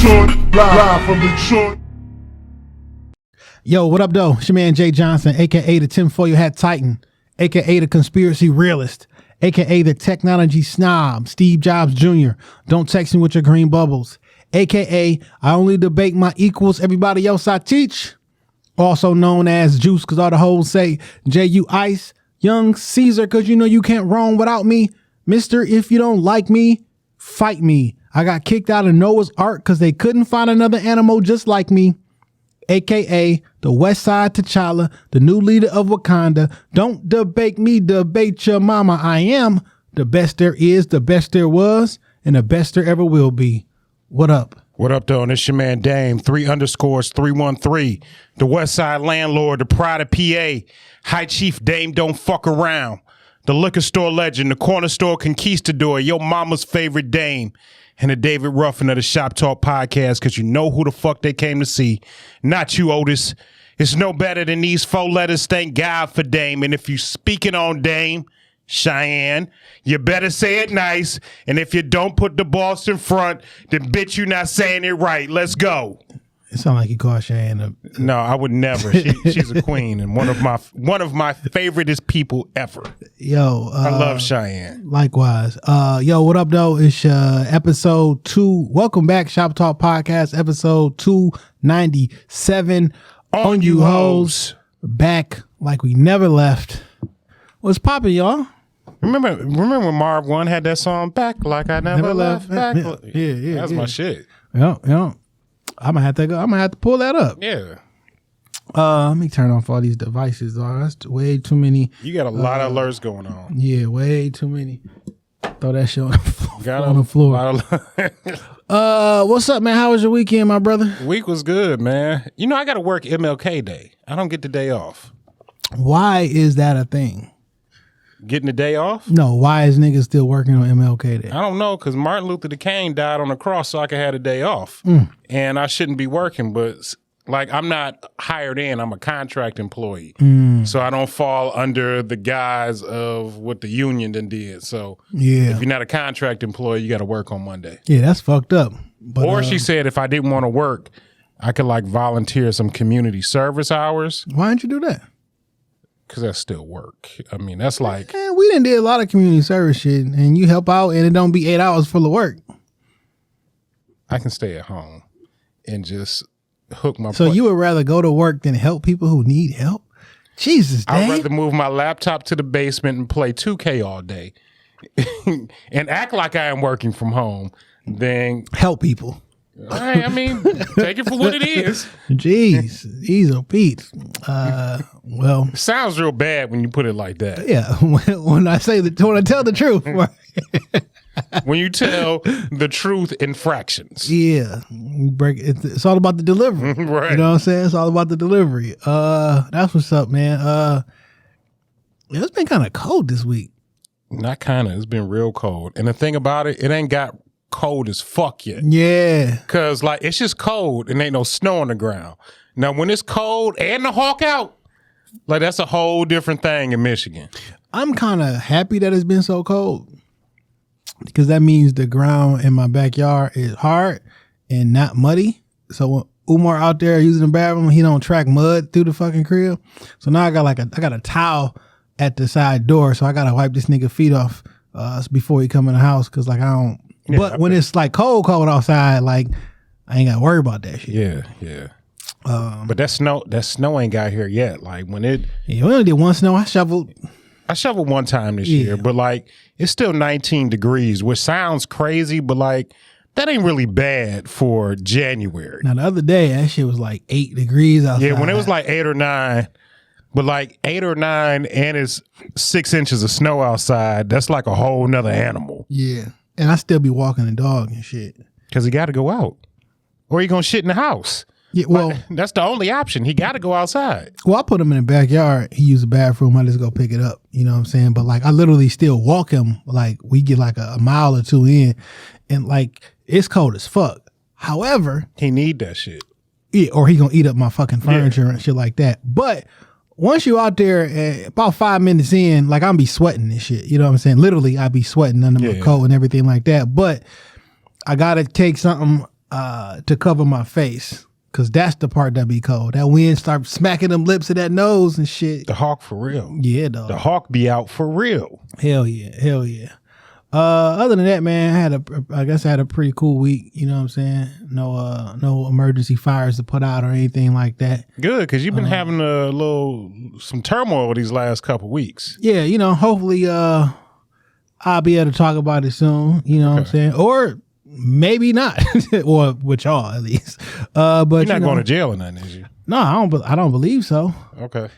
Detroit, live from Detroit. Yo, what up, though? It's your man, Jay Johnson, a.k.a. the tinfoil hat titan, a.k.a. the conspiracy realist, a.k.a. the technology snob, Steve Jobs Jr. Don't text me with your green bubbles, a.k.a. I only debate my equals, everybody else I teach. Also known as Juice, because all the hoes say J.U. Ice, Young Caesar, because you know you can't roam without me. Mister, if you don't like me, fight me. I got kicked out of Noah's Ark because they couldn't find another animal just like me. A.K.A. the West Side T'Challa, the new leader of Wakanda. Don't debate me, debate your mama. I am the best there is, the best there was, and the best there ever will be. What up? What up, though? And it's your man, Dame, 3_313. The West Side Landlord, the pride of PA. High Chief Dame Don't Fuck Around. The liquor store legend, the corner store conquistador, your mama's favorite dame. And the David Ruffin of the Shop Talk Podcast, because you know who the fuck they came to see. Not you, Otis. It's no better than these 4 letters. Thank God for Dame. And if you speaking on Dame, Cheyenne, you better say it nice. And if you don't put the boss in front, then bitch, you not saying it right. Let's go. It sounds like you call Cheyenne No, I would never. She's a queen and one of my favoriteest people ever. Yo, I love Cheyenne. Likewise. Yo, what up, though? It's episode 2. Welcome back, Shop Talk Podcast, episode 297. On you hoes, back like we never left. What's poppin', y'all? Remember when Marv 1 had that song, Back Like I Never Left? Back. Yeah. That's my shit. Yeah. I'm gonna have to pull that up. Yeah. Let me turn off all these devices. That's way too many. You got a lot of alerts going on. Yeah, way too many. Throw that shit on the floor. What's up, man? How was your weekend, my brother? Week was good, man. You know, I got to work MLK Day. I don't get the day off. Why is that a thing? Getting the day off? No, why is niggas still working on MLK Day? I don't know, because Martin Luther King died on the cross so I could have a day off. And I shouldn't be working, but like I'm not hired in. I'm a contract employee. So I don't fall under the guise of what the union done did. So if you're not a contract employee, you got to work on Monday. Yeah, that's fucked up. But, or she said if I didn't want to work, I could like volunteer some community service hours. Why didn't you do that? Because that's still work. I mean, that's like... Man, we done did a lot of community service shit, and you help out, and it don't be 8 hours full of work. I can stay at home and just hook my... So you would rather go to work than help people who need help? Jesus, Dave. I'd rather move my laptop to the basement and play 2K all day and act like I am working from home than... help people. I mean, take it for what it is. Jeez, these are Pete. Well, it sounds real bad when you put it like that. Yeah, when I tell the truth. When you tell the truth in fractions. Yeah, you break it. It's all about the delivery. Right. You know what I'm saying? It's all about the delivery. That's what's up, man. It's been kind of cold this week. Not kind of. It's been real cold. And the thing about it, it ain't got cold as fuck yet. Yeah. Cause like it's just cold and ain't no snow on the ground. Now when it's cold and the hawk out, like that's a whole different thing in Michigan. I'm kind of happy that it's been so cold because that means the ground in my backyard is hard and not muddy. So when Umar out there using the bathroom, he don't track mud through the fucking crib. So now I got a towel at the side door, so I gotta wipe this nigga feet off before he come in the house because like I don't. Yeah, but when it's like cold outside, like I ain't gotta worry about that shit. Yeah. But that snow ain't got here yet. Like when it, we only did one snow. I shoveled one time this year, but like it's still 19 degrees, which sounds crazy, but like that ain't really bad for January. Now the other day that shit was like 8 degrees outside. Yeah, when it was like 8 or 9. But like 8 or 9 and it's 6 inches of snow outside, that's like a whole nother animal. Yeah. And I still be walking the dog and shit. Because he got to go out. Or he going to shit in the house. Yeah, well, that's the only option. He got to go outside. Well, I put him in the backyard. He used the bathroom. I just go pick it up. You know what I'm saying? But like, I literally still walk him. Like, we get like a mile or 2 in. And like, it's cold as fuck. However. He need that shit. Yeah, or he going to eat up my fucking furniture and shit like that. But once you out there, about 5 minutes in, like I'm be sweating and shit. You know what I'm saying? Literally, I be sweating under my coat and everything like that. But I gotta take something to cover my face. Cause that's the part that be cold. That wind start smacking them lips and that nose and shit. The hawk for real. Yeah, dog. The hawk be out for real. Hell yeah. Other than that, man, I guess I had a pretty cool week. You know what I'm saying? No emergency fires to put out or anything like that. Good, because you've been having some turmoil these last couple weeks. Yeah, hopefully I'll be able to talk about it soon. You know what I'm saying? Or maybe not, or with y'all at least. But you're not going to jail or nothing, is you? No, I don't believe so. Okay.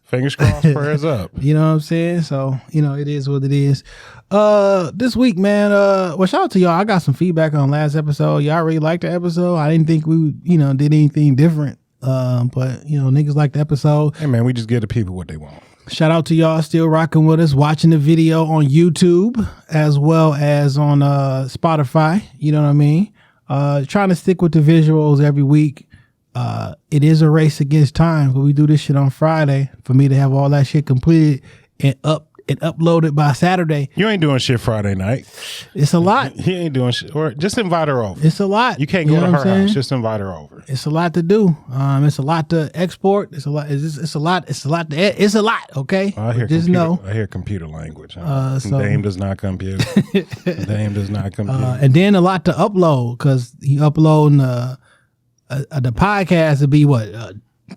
Fingers crossed, prayers up. You know what I'm saying? So, it is what it is. This week, man, well, shout out to y'all. I got some feedback on last episode. Y'all really liked the episode. I didn't think we, did anything different. But, niggas liked the episode. Hey, man, we just give the people what they want. Shout out to y'all still rocking with us, watching the video on YouTube as well as on Spotify. You know what I mean? Trying to stick with the visuals every week. It is a race against time, but we do this shit on Friday for me to have all that shit completed and uploaded by Saturday. You ain't doing shit Friday night. It's a lot. He ain't doing shit. Or just invite her over. It's a lot. You can't go to her house. Just invite her over. It's a lot to do. It's a lot to export. It's a lot. It's a lot. It's a lot. Okay. I hear just know. I hear computer language. Dame does not compute. Dame does not compute. And then a lot to upload because you uploading the podcast would be what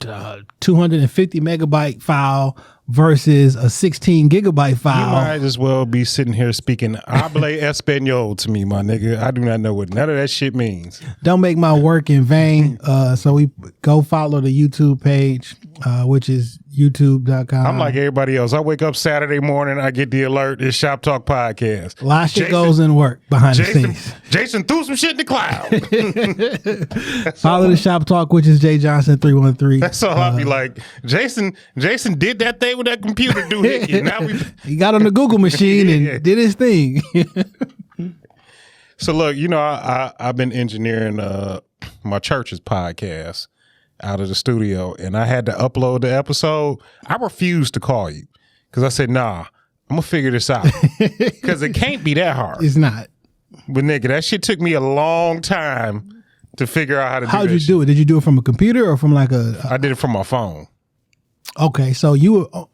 250 megabyte file versus a 16 gigabyte file. You might as well be sitting here speaking habla español to me, my nigga. I do not know what none of that shit means. Don't make my work in vain. So we go follow the YouTube page, which is youtube.com. I'm like everybody else. I wake up Saturday morning, I get the alert. It's Shop Talk Podcast. A lot of shit goes in work behind the scenes. Jason threw some shit in the cloud. Follow the Shop Talk, which is J Johnson 313. That's all I'll be like. Jason did that thing with that computer dude. Now he got on the Google machine and did his thing. So look, I've been engineering my church's podcast out of the studio, and I had to upload the episode. I refused to call you because I said, nah, I'm gonna figure this out because it can't be that hard. It's not. But nigga, that shit took me a long time to figure out how to do it. How'd you do it? Did you do it from a computer or from like I did it from my phone. Okay, so you were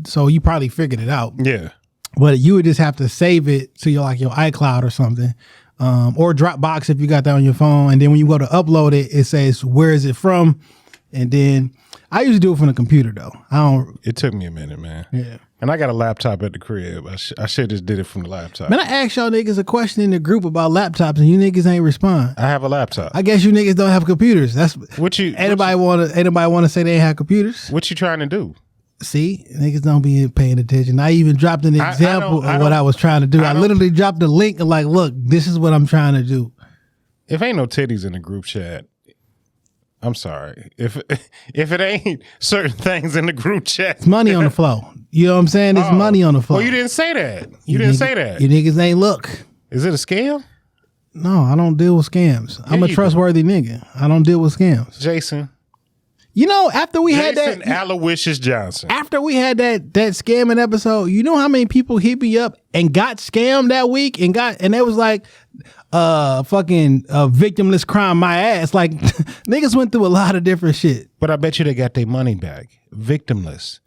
so you probably figured it out. Yeah. But you would just have to save it to your iCloud or something. Or Dropbox if you got that on your phone. And then when you go to upload it, it says, where is it from? And then I usually do it from the computer though. It took me a minute, man. Yeah. And I got a laptop at the crib. I should just did it from the laptop. Man, I asked y'all niggas a question in the group about laptops and you niggas ain't respond. I have a laptop. I guess you niggas don't have computers. That's what you. Anybody want to say they ain't have computers? What you trying to do? See, niggas don't be paying attention. I even dropped an example of what I was trying to do. I literally dropped a link and like, look, this is what I'm trying to do. If ain't no titties in the group chat, I'm sorry. If it ain't certain things in the group chat, it's money on the flow. You know what I'm saying? It's money on the flow. Well, you didn't say that. You didn't say that. You niggas ain't look. Is it a scam? No, I don't deal with scams. I'm a trustworthy nigga. I don't deal with scams. Jason. After we had that Aloysius Johnson. After we had that scamming episode, you know how many people hit me up and got scammed that week and it was like fucking victimless crime my ass. Like niggas went through a lot of different shit. But I bet you they got their money back. Victimless.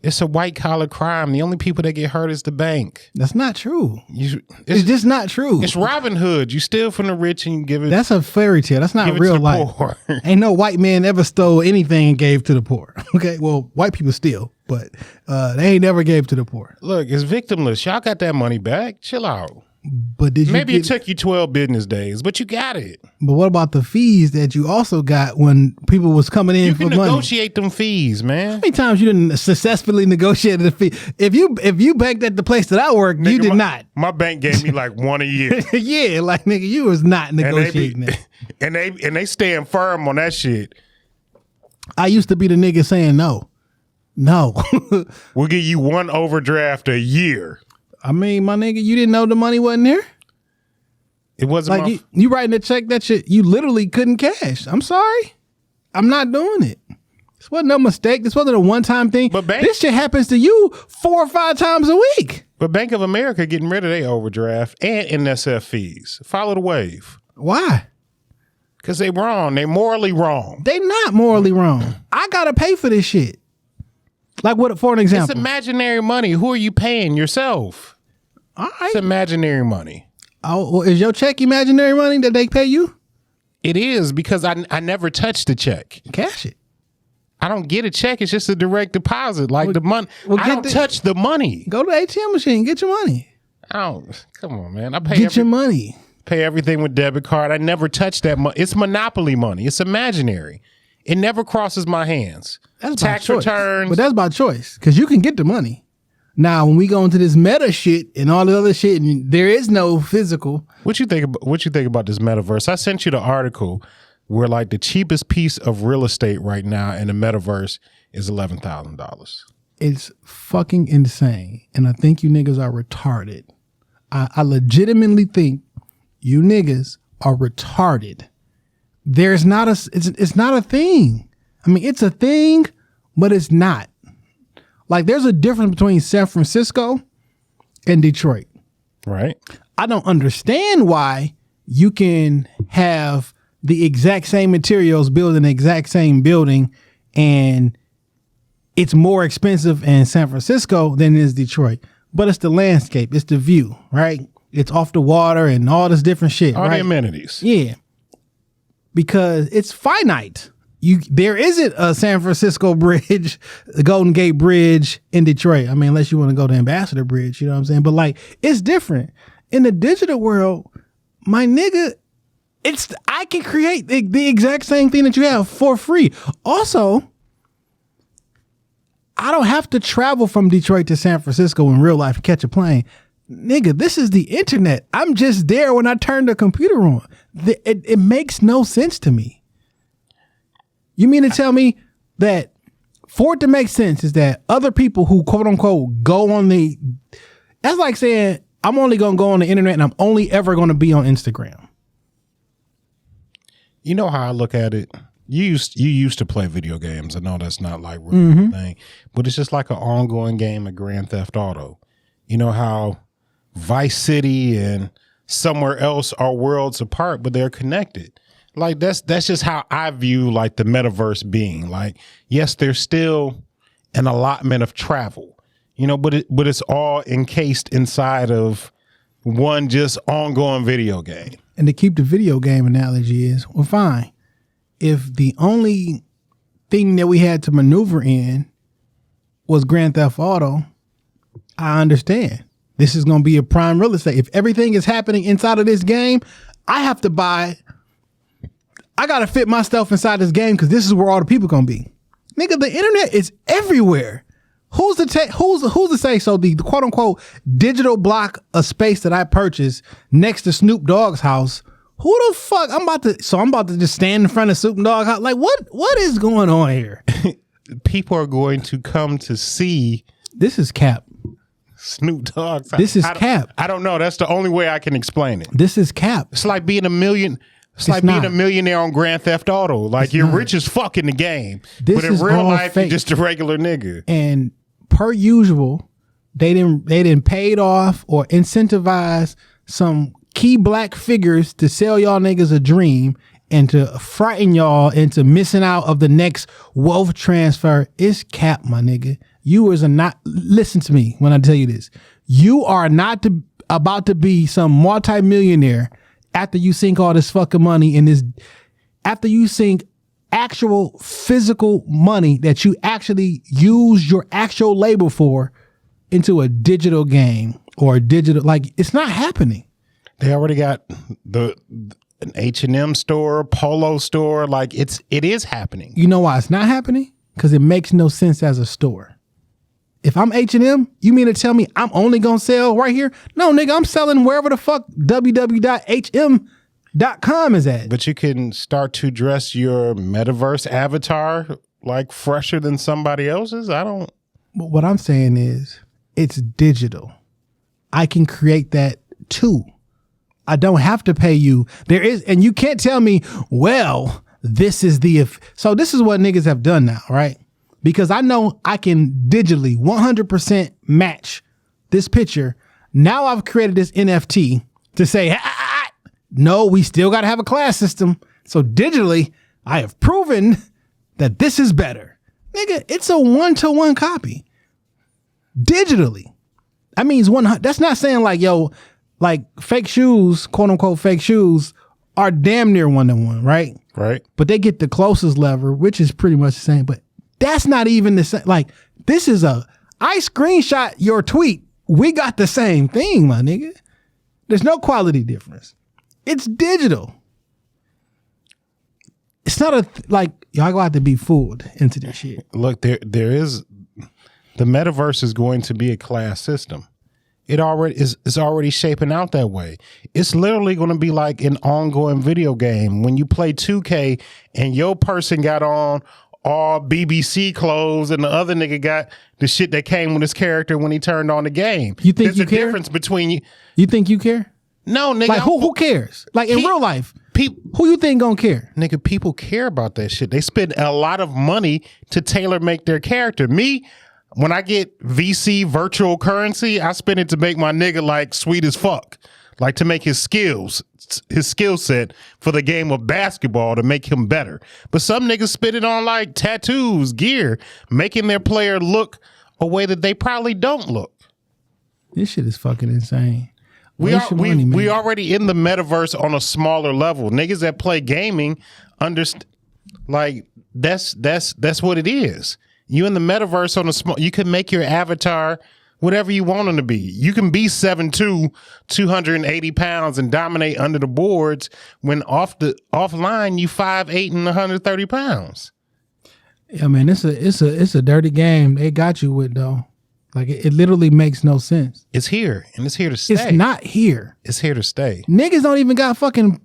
It's a white collar crime. The only people that get hurt is the bank. That's not true. It's just not true. It's Robin Hood. You steal from the rich and you give it. That's a fairy tale. That's not real life. Ain't no white man ever stole anything and gave to the poor. Okay, well, white people steal, but they ain't never gave to the poor. Look, it's victimless. Y'all got that money back. Chill out. But maybe it took you 12 business days, but you got it. But what about the fees that you also got when people was coming in for money? You can negotiate them fees, man. How many times you didn't successfully negotiate the fee? If you banked at the place that I work, nigga, you did not. My bank gave me like one a year. Yeah, like nigga, you was not negotiating that. And they staying firm on that shit. I used to be the nigga saying no. We'll give you one overdraft a year. I mean, my nigga, you didn't know the money wasn't there? It wasn't like you writing a check that shit you literally couldn't cash. I'm sorry. I'm not doing it. This wasn't no mistake. This wasn't a one-time thing. But this shit happens to you 4 or 5 times a week. But Bank of America getting rid of their overdraft and NSF fees. Follow the wave. Why? Because they wrong. They morally wrong. They not morally wrong. I gotta pay for this shit. Like what? For an example, It's imaginary money. Who are you paying? Yourself. all right. It's imaginary money. Oh, well, is your check imaginary money that they pay you? It is because I never touch the check. Cash it. I don't get a check. It's just a direct deposit. Like the money. well, I get don't the- touch the money. Go to the ATM machine. Get your money. I don't. Come on, man. I pay Get your money. pay everything with debit card. I never touch that money. It's monopoly money. It's imaginary. It never crosses my hands. That's Tax by choice. returns. But that's by choice because you can get the money. Now, when we go into this meta shit and all the other shit, and there is no physical. What you think about this metaverse? I sent you the article where like the cheapest piece of real estate right now in the metaverse is $11,000. It's fucking insane. And I think you niggas are retarded. I legitimately think you niggas are retarded. There's not it's not a thing. I mean, it's a thing, but it's not. Like there's a difference between San Francisco and Detroit. Right. I don't understand why you can have the exact same materials build in the exact same building and it's more expensive in San Francisco than it is Detroit. But it's the landscape, it's the view, right? It's off the water and all this different shit, All right? the amenities. Yeah. Because it's finite. There isn't a San Francisco bridge, the Golden Gate Bridge in Detroit. I mean, unless you want to go to Ambassador Bridge, you know what I'm saying? But like, it's different. In the digital world, my nigga, I can create the exact same thing that you have for free. Also, I don't have to travel from Detroit to San Francisco in real life to catch a plane. Nigga, this is the internet. I'm just there when I turn the computer on. It makes no sense to me. You mean to tell me that for it to make sense is that other people who quote unquote go on that's like saying I'm only going to go on the internet and I'm only ever going to be on Instagram. You know how I look at it? You used to play video games. I know that's not like really a thing, but it's just like an ongoing game of Grand Theft Auto. You know how Vice City and somewhere else are worlds apart, but they're connected. Like that's just how I view like the metaverse being. Like, yes, there's still an allotment of travel, you know, but it's all encased inside of one just ongoing video game. And to keep the video game analogy is, well, fine. If the only thing that we had to maneuver in was Grand Theft Auto, I understand. This is going to be a prime real estate. If everything is happening inside of this game, I have to buy. I got to fit my stuff inside this game because this is where all the people going to be. Nigga, the internet is everywhere. Who's to say so the quote unquote digital block of space that I purchased next to Snoop Dogg's house? Who the fuck? I'm about to just stand in front of Snoop Dogg's house. Like what is going on here? People are going to come to see This is cap. Snoop Dogg's house. This is cap. I don't know. That's the only way I can explain it. This is cap. It's like being a million. It's like not. being a millionaire on Grand Theft Auto. Like It's you're not. rich as fuck in the game, This but in is real all life fake. you're just a regular nigga. And per usual, they didn't paid off or incentivize some key black figures to sell y'all niggas a dream and to frighten y'all into missing out of the next wealth transfer. It's cap, my nigga. You are not, listen to me when I tell you this. You are not about to be some multimillionaire after you sink all this fucking money in this, after you sink actual physical money that you actually use your actual labor for into a digital game or a digital, like it's not happening. They already got an H&M store, Polo store. Like it is happening. You know why it's not happening? Because it makes no sense as a store. If I'm H&M, you mean to tell me I'm only going to sell right here? No, nigga, I'm selling wherever the fuck www.hm.com is at. But you can start to dress your metaverse avatar like fresher than somebody else's. But what I'm saying is it's digital. I can create that too. I don't have to pay you. And you can't tell me, well, this is so this is what niggas have done now, right? Because I know I can digitally 100% match this picture. Now I've created this NFT to say, no, we still got to have a class system. So digitally, I have proven that this is better. Nigga, it's a 1-to-1 copy. Digitally. That means that's not saying like, yo, like fake shoes, quote unquote fake shoes, are damn near 1-to-1, right? Right. But they get the closest lever, which is pretty much the same. But that's not even the same. Like, this is I screenshot your tweet. We got the same thing, my nigga. There's no quality difference. It's digital. It's not like y'all gonna have to be fooled into this shit. Look, there is the metaverse is going to be a class system. It already is. It's already shaping out that way. It's literally going to be like an ongoing video game. When you play 2K and your person got on all BBC clothes and the other nigga got the shit that came with his character when he turned on the game. You think There's you a care? difference between you? You think you care? No, nigga. Like who cares? Like in real life, who you think gonna care? Nigga, people care about that shit. They spend a lot of money to tailor make their character. Me, when I get VC virtual currency, I spend it to make my nigga like sweet as fuck. Like to make his skill set for the game of basketball to make him better. But some niggas spend it on like tattoos, gear, making their player look a way that they probably don't look. This shit is fucking insane. We already in the metaverse on a smaller level. Niggas that play gaming understand, like that's what it is. You in the metaverse on a small, you can make your avatar whatever you want them to be. You can be 7'2", 280 pounds and dominate under the boards when offline you 5'8" and 130 pounds. Yeah, man, it's a dirty game they got you with though. Like it literally makes no sense. It's here and it's here to stay. It's not here. It's here to stay. Niggas don't even got fucking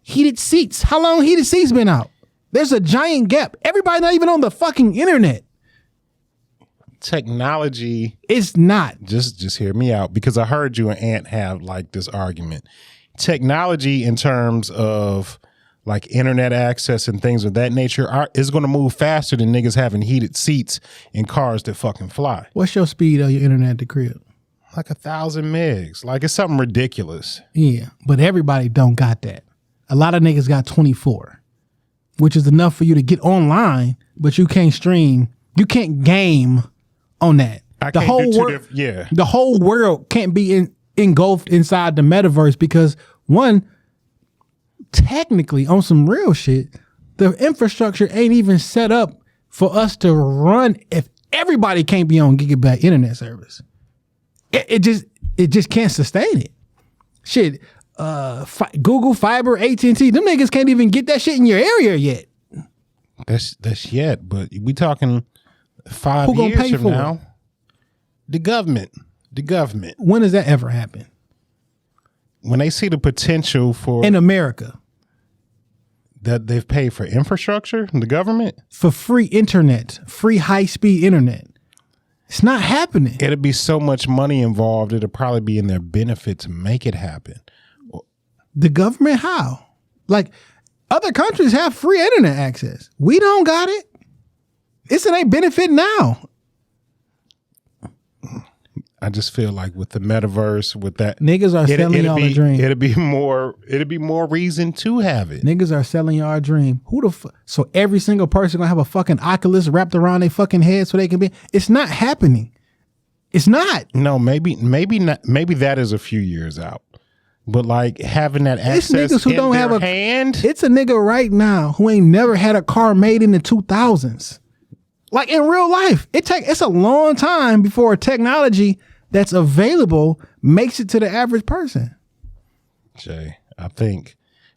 heated seats. How long heated seats been out? There's a giant gap. Everybody not even on the fucking internet. Technology. It's not. Just hear me out, because I heard you and Ant have like this argument. Technology in terms of like internet access and things of that nature is going to move faster than niggas having heated seats in cars that fucking fly. What's your speed of your internet at the crib? Like 1,000 megs. Like it's something ridiculous. Yeah, but everybody don't got that. A lot of niggas got 24, which is enough for you to get online, but you can't stream. You can't game on that. The whole world can't be engulfed inside the metaverse because one, technically on some real shit, the infrastructure ain't even set up for us to run if everybody can't be on gigabit internet service. It just can't sustain it. Shit, Google Fiber, AT&T, them niggas can't even get that shit in your area yet. That's yet, but we talking 5 years from now. The government. When does that ever happen? When they see the potential for in America that they've paid for infrastructure, the government for free internet, free high speed internet. It's not happening. It'd be so much money involved. It'd probably be in their benefit to make it happen. The government, how? Like other countries have free internet access. We don't got it. It's in a benefit now. I just feel like with the metaverse, with that, niggas are selling y'all a dream. It'd be more reason to have it. Niggas are selling y'all a dream. Who the fuck? So every single person gonna have a fucking Oculus wrapped around their fucking head so they can be. It's not happening. It's not. No, maybe not. Maybe that is a few years out. But like having that access niggas who in don't their have a hand. It's a nigga right now who ain't never had a car made in the 2000s. Like in real life, it's a long time before technology that's available makes it to the average person. Jay, I think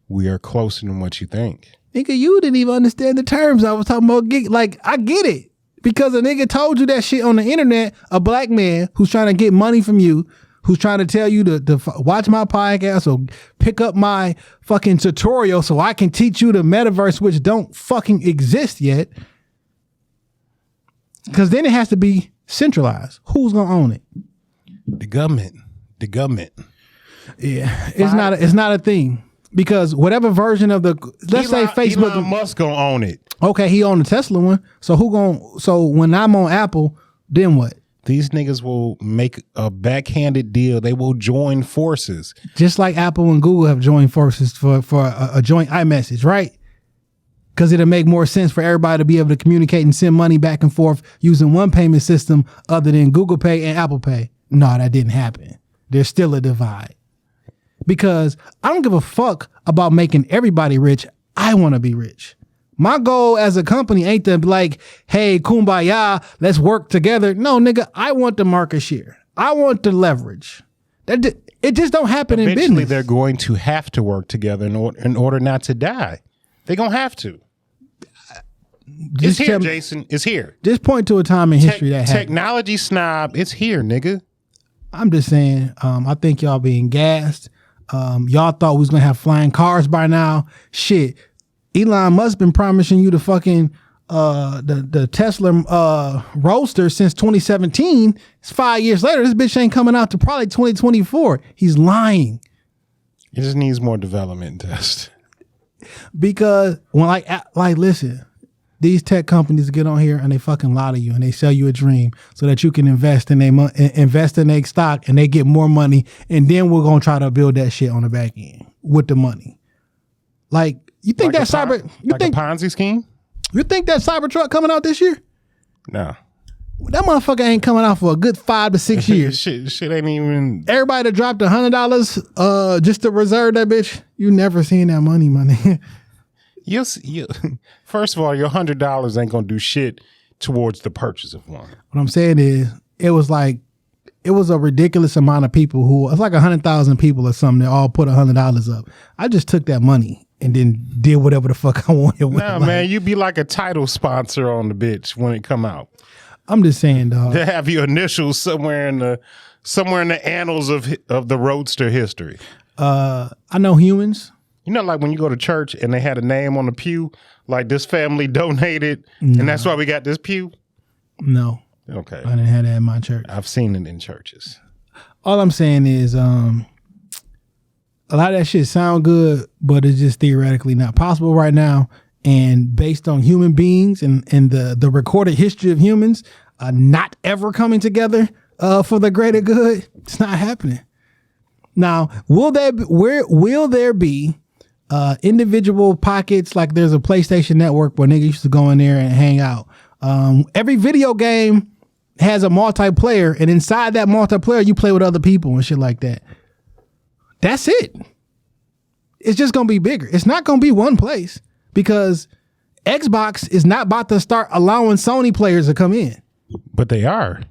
we are closer than what you think. Nigga, you didn't even understand the terms I was talking about. Like, I get it. Because a nigga told you that shit on the internet, a black man who's trying to get money from you, who's trying to tell you to watch my podcast or pick up my fucking tutorial so I can teach you the metaverse, which don't fucking exist yet. Because then it has to be centralized. Who's going to own it? The government. Yeah, it's not a thing because whatever version of let's say Facebook, Elon Musk gonna own it. Okay, he owned the Tesla one. So when I'm on Apple, then what? These niggas will make a backhanded deal. They will join forces, just like Apple and Google have joined forces for a joint iMessage, right? Because it'll make more sense for everybody to be able to communicate and send money back and forth using one payment system other than Google Pay and Apple Pay. No, that didn't happen. There's still a divide. Because I don't give a fuck about making everybody rich. I want to be rich. My goal as a company ain't to be like, hey, kumbaya, let's work together. No, nigga, I want the market share. I want the leverage. It just don't happen in business. Eventually, they're going to have to work together in order not to die. They're going to have to. It's here, Jason. It's here. Just point to a time in history that happened. Technology snob, it's here, nigga. I'm just saying, I think y'all being gassed. Y'all thought we was going to have flying cars by now. Shit. Elon Musk been promising you the fucking the Tesla Roadster since 2017. It's 5 years later. This bitch ain't coming out to probably 2024. He's lying. It just needs more development test. Because when like listen, these tech companies get on here and they fucking lie to you and they sell you a dream so that you can invest in their stock and they get more money, and then we're gonna try to build that shit on the back end with the money. Like, you think like that a Ponzi scheme? You think that Cybertruck coming out this year? No. That motherfucker ain't coming out for a good 5 to 6 years. shit ain't even. Everybody that dropped $100 just to reserve that bitch, you never seen that money, money. First of all, your $100 ain't gonna do shit towards the purchase of one. What I'm saying is, it was a ridiculous amount of people it's like 100,000 people or something that all put $100 up. I just took that money and then did whatever the fuck I wanted with it. Nah, man, you be like a title sponsor on the bitch when it come out. I'm just saying, dog. To have your initials somewhere in the annals of the Roadster history. I know humans. You know, like when you go to church and they had a name on the pew, like this family donated, and that's why we got this pew? No. Okay. I didn't have that in my church. I've seen it in churches. All I'm saying is, a lot of that shit sound good, but it's just theoretically not possible right now. And based on human beings and the recorded history of humans not ever coming together for the greater good, it's not happening. Now, will there be individual pockets, like there's a PlayStation Network where niggas used to go in there and hang out? Every video game has a multiplayer, and inside that multiplayer, you play with other people and shit like that. That's it. It's just going to be bigger. It's not going to be one place, because Xbox is not about to start allowing Sony players to come in. But they are.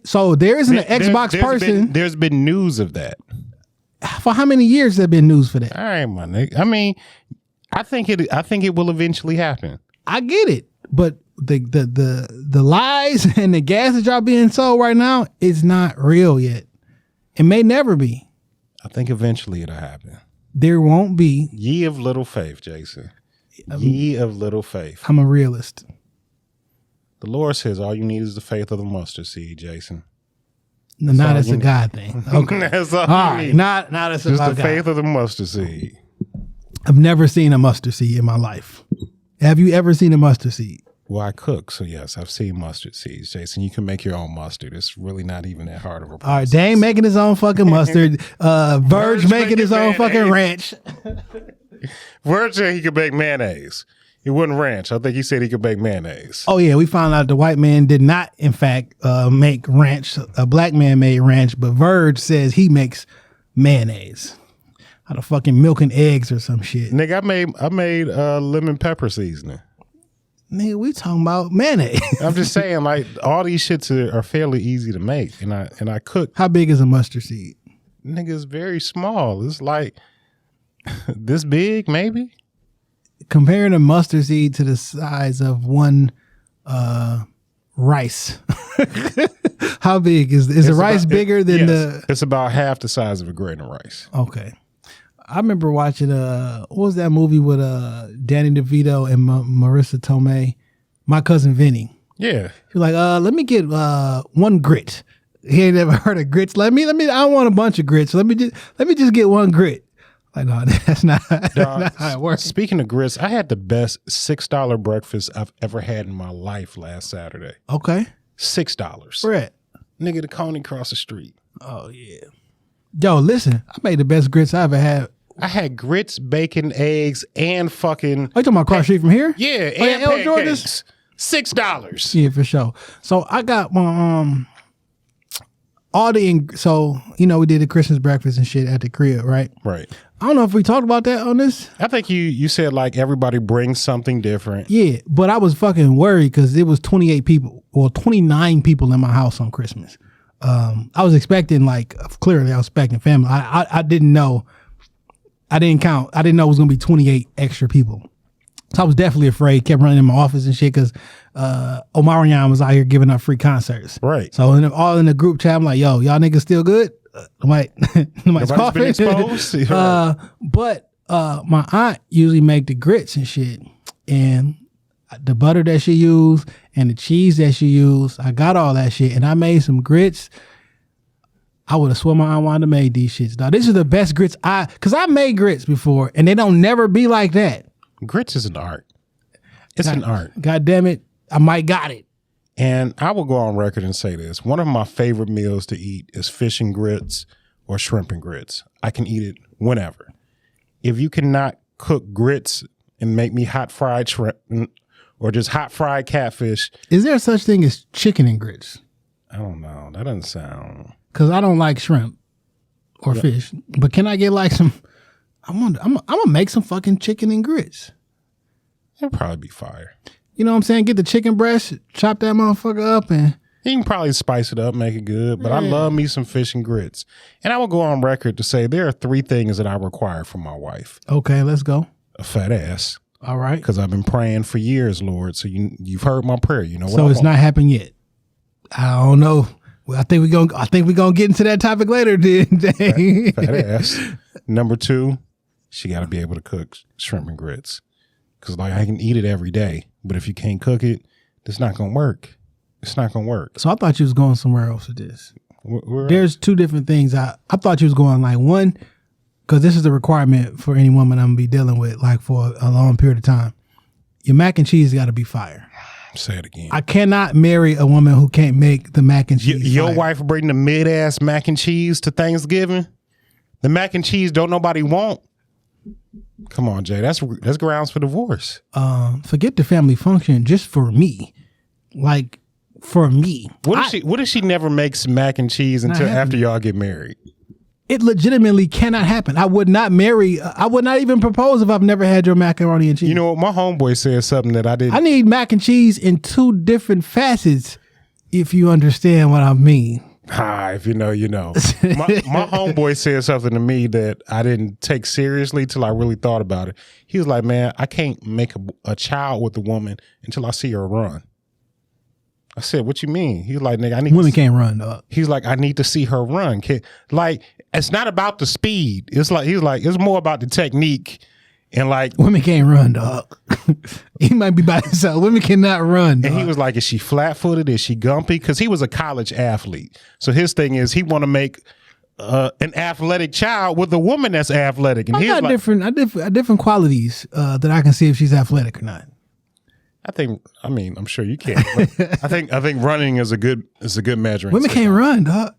So there isn't an Xbox person. There's been news of that. For how many years there been news for that? All right, my nigga. I mean, I think it will eventually happen. I get it, but the lies and the gas that y'all being sold right now is not real yet. It may never be. I think eventually it'll happen. There won't be. Ye of little faith, Jason. Ye of little faith. I'm a realist. The Lord says all you need is the faith of the mustard seed, Jason. No, not as a God thing. Okay. That's all right. need. Not as a just God. the faith of the mustard seed. I've never seen a mustard seed in my life. Have you ever seen a mustard seed? Well, I cook, so yes, I've seen mustard seeds, Jason. You can make your own mustard. It's really not even that hard of a process. All right, Dane making his own fucking mustard. Verge making his own fucking ranch. Verge said he could make mayonnaise. He wouldn't ranch. I think he said he could make mayonnaise. Oh yeah, we found out the white man did not, in fact, make ranch. A black man made ranch, but Verge says he makes mayonnaise. Out of fucking milk and eggs or some shit. Nigga, I made lemon pepper seasoning. Nigga, we talking about mayonnaise. I'm just saying, like, all these shits are fairly easy to make, and I cook. How big is a mustard seed? Nigga, it's very small. It's like this big, maybe. Comparing a mustard seed to the size of one rice. How big is the rice bigger than the? It's about half the size of a grain of rice. Okay. I remember watching what was that movie with Danny DeVito and Marissa Tomei, My Cousin Vinny. Yeah. She's like, let me get one grit. He ain't never heard of grits. Let me. I don't want a bunch of grits. Let me just get one grit. Like, no, that's not how it works. Speaking of grits, I had the best $6 breakfast I've ever had in my life last Saturday. Okay. $6. Where at? Nigga, the Coney across the street. Oh yeah. Yo, listen, I made the best grits I ever had I had grits, bacon, eggs, and fucking. Are you talking about across the street from here? Yeah, Oh, and El pancakes. George's? $6. Yeah, for sure. So I got my so you know we did the Christmas breakfast and shit at the crib, right? Right. I don't know if we talked about that on this. I think you said like everybody brings something different. Yeah, but I was fucking worried because it was 28 people or 29 people in my house on Christmas. I was expecting clearly I was expecting family. I didn't know. I didn't count. I didn't know it was gonna be 28 extra people. So I was definitely afraid. Kept running in my office and shit because Omarion was out here giving up free concerts. Right. So all in the group chat, I'm like, yo, y'all niggas still good? Nobody's been exposed. But my aunt usually make the grits and shit, and the butter that she used and the cheese that she used, I got all that shit, and I made some grits. I would have sworn my aunt wanted to make these shits. Now this is the best grits because I made grits before, and they don't never be like that. Grits is an art. It's an art. God damn it, I might got it. And I will go on record and say this. One of my favorite meals to eat is fish and grits or shrimp and grits. I can eat it whenever. If you cannot cook grits and make me hot fried shrimp or just hot fried catfish. Is there such thing as chicken and grits? I don't know. That doesn't sound. Because I don't like shrimp or fish. But can I get like some... I'm gonna make some fucking chicken and grits. It'll probably be fire. You know what I'm saying? Get the chicken breast, chop that motherfucker up, and You can probably spice it up, make it good. But I love me some fish and grits. And I will go on record to say there are 3 things that I require from my wife. Okay, let's go. A fat ass. All right. Because I've been praying for years, Lord. So you've heard my prayer. You know what So it's not happened yet. I don't know. Well, I think we're gonna get into that topic later, today. Fat ass. Number 2, she got to be able to cook shrimp and grits. Because I can eat it every day. But if you can't cook it, it's not going to work. It's not going to work. So I thought you was going somewhere else with this. There's 2 different things. I thought you was going one, because this is a requirement for any woman I'm going to be dealing with for a long period of time. Your mac and cheese got to be fire. Say it again. I cannot marry a woman who can't make the mac and cheese. Your fire. wife bring the mid-ass mac and cheese to Thanksgiving? The mac and cheese don't nobody want? Come on, Jay. That's grounds for divorce. Forget the family function. Just for me, for me. What if she never makes mac and cheese until after y'all get married? It legitimately cannot happen. I would not marry. I would not even propose if I've never had your macaroni and cheese. You know what? My homeboy said something that I didn't. I need mac and cheese in 2 different facets, if you understand what I mean. If you know, you know. My homeboy said something to me that I didn't take seriously till I really thought about it. He was like, man, I can't make a child with a woman until I see her run. I said, what you mean? He's like, nigga, I need women can't run, dog. He's like, I need to see her run. It's not about the speed. He's like, it's more about the technique. And women can't run, dog. He might be by himself. Women cannot run, dog. And he was like, is she flat-footed? Is she gumpy? Because he was a college athlete. So his thing is he want to make an athletic child with a woman that's athletic. And I got different qualities that I can see if she's athletic or not. I'm sure you can. I think running is a good measuring. Women can't run, dog.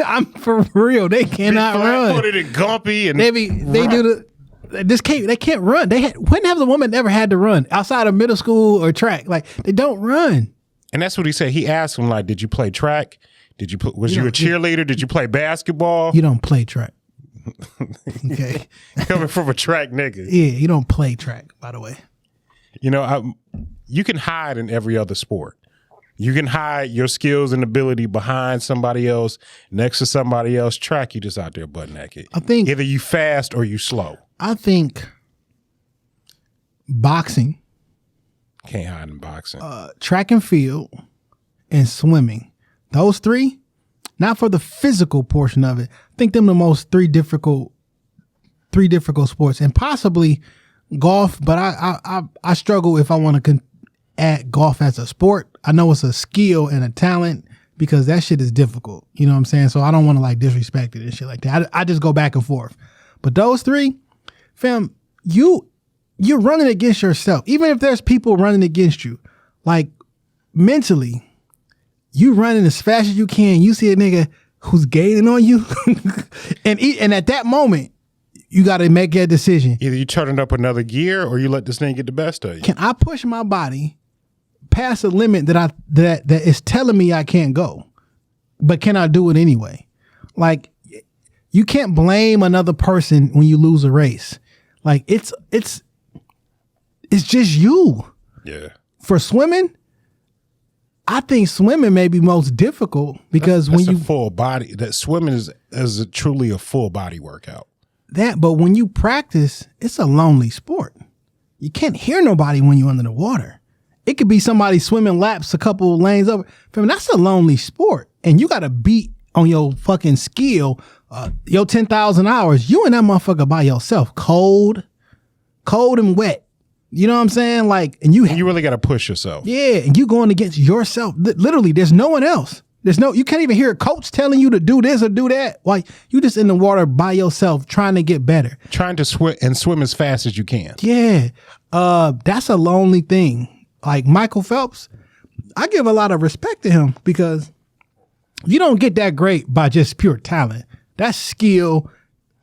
I'm for real. They cannot run. Flat-footed and gumpy and they can't run. When have the woman ever had to run outside of middle school or track? They don't run. And that's what he said. He asked him, did you play track? Was you a cheerleader? Did you play basketball? You don't play track. Okay. Coming from a track nigga. Yeah, you don't play track, by the way. You know, you can hide in every other sport. You can hide your skills and ability behind somebody else, next to somebody else. Track, you just out there butt naked. I think either you fast or you slow. I think boxing. Can't hide in boxing. Track and field and swimming. Those 3, not for the physical portion of it. I think them the most 3 difficult sports, and possibly golf. But I struggle if I want to add golf as a sport. I know it's a skill and a talent because that shit is difficult. You know what I'm saying? So I don't want to disrespect it and shit like that. I just go back and forth. But those 3, fam, you're running against yourself. Even if there's people running against you, mentally, you running as fast as you can. You see a nigga who's gaining on you, and at that moment, you got to make that decision. Either you turn it up another gear or you let this thing get the best of you. Can I push my body past a limit that is telling me I can't go, but can I do it anyway? Like, you can't blame another person when you lose a race. Like, it's just you. Yeah. For swimming, I think swimming may be most difficult because that's when you a full body, that swimming is truly a full body workout. But when you practice, it's a lonely sport. You can't hear nobody when you're under the water. It could be somebody swimming laps a couple lanes over. That's a lonely sport. And you got to beat on your fucking skill, your 10,000 hours. You and that motherfucker by yourself, cold and wet. You know what I'm saying? Like, and you really got to push yourself. Yeah, and you going against yourself. Literally, there's no one else. You can't even hear a coach telling you to do this or do that. Like, you just in the water by yourself trying to get better. Trying to swim as fast as you can. Yeah. That's a lonely thing. Like Michael Phelps, I give a lot of respect to him because you don't get that great by just pure talent. That's skill,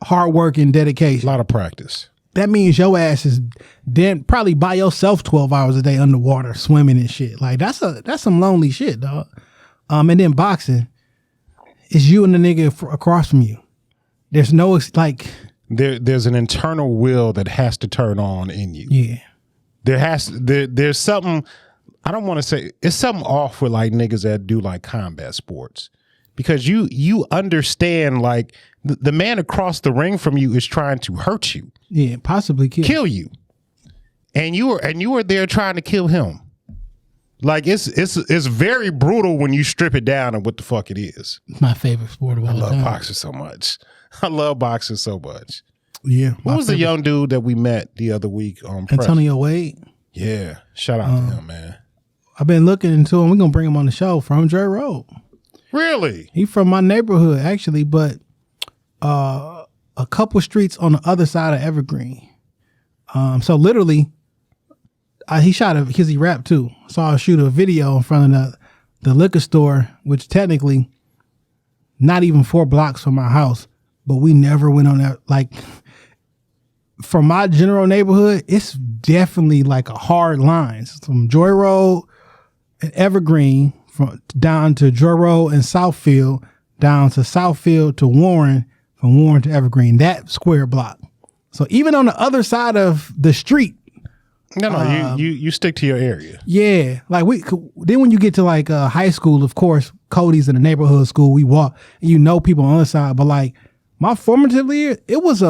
hard work, and dedication. A lot of practice. That means your ass is then probably by yourself 12 hours a day underwater swimming and shit. Like, that's some lonely shit, dog. And then boxing, it's you and the nigga across from you. There's no there's an internal will that has to turn on in you. Yeah. There's something, I don't want to say, it's something off with like niggas that do like combat sports, because you understand, like, the man across the ring from you is trying to hurt you. Yeah, possibly kill you. And you are there trying to kill him. Like, it's very brutal when you strip it down and what the fuck it is. My favorite sport of all time. I love boxing so much. I love boxing so much. Yeah. Who was the young dude that we met the other week on press? Antonio Wade. Yeah. Shout out to him, man. I've been looking into him. We're going to bring him on the show from Dre Road. Really? He from my neighborhood, actually, but a couple streets on the other side of Evergreen. So literally, he shot it because he rapped too. So I shoot a video in front of the liquor store, which technically not even 4 blocks from my house, but we never went on that. Like, from my general neighborhood, it's definitely like a hard line. From Joy Road and Evergreen, down to Joy Road and Southfield, down to Southfield to Warren, from Warren to Evergreen, that square block. So even on the other side of the street. No, you stick to your area. Yeah. Like, then when you get to like high school, of course, Cody's in the neighborhood school, we walk and you know people on the other side. But like my formative year, it was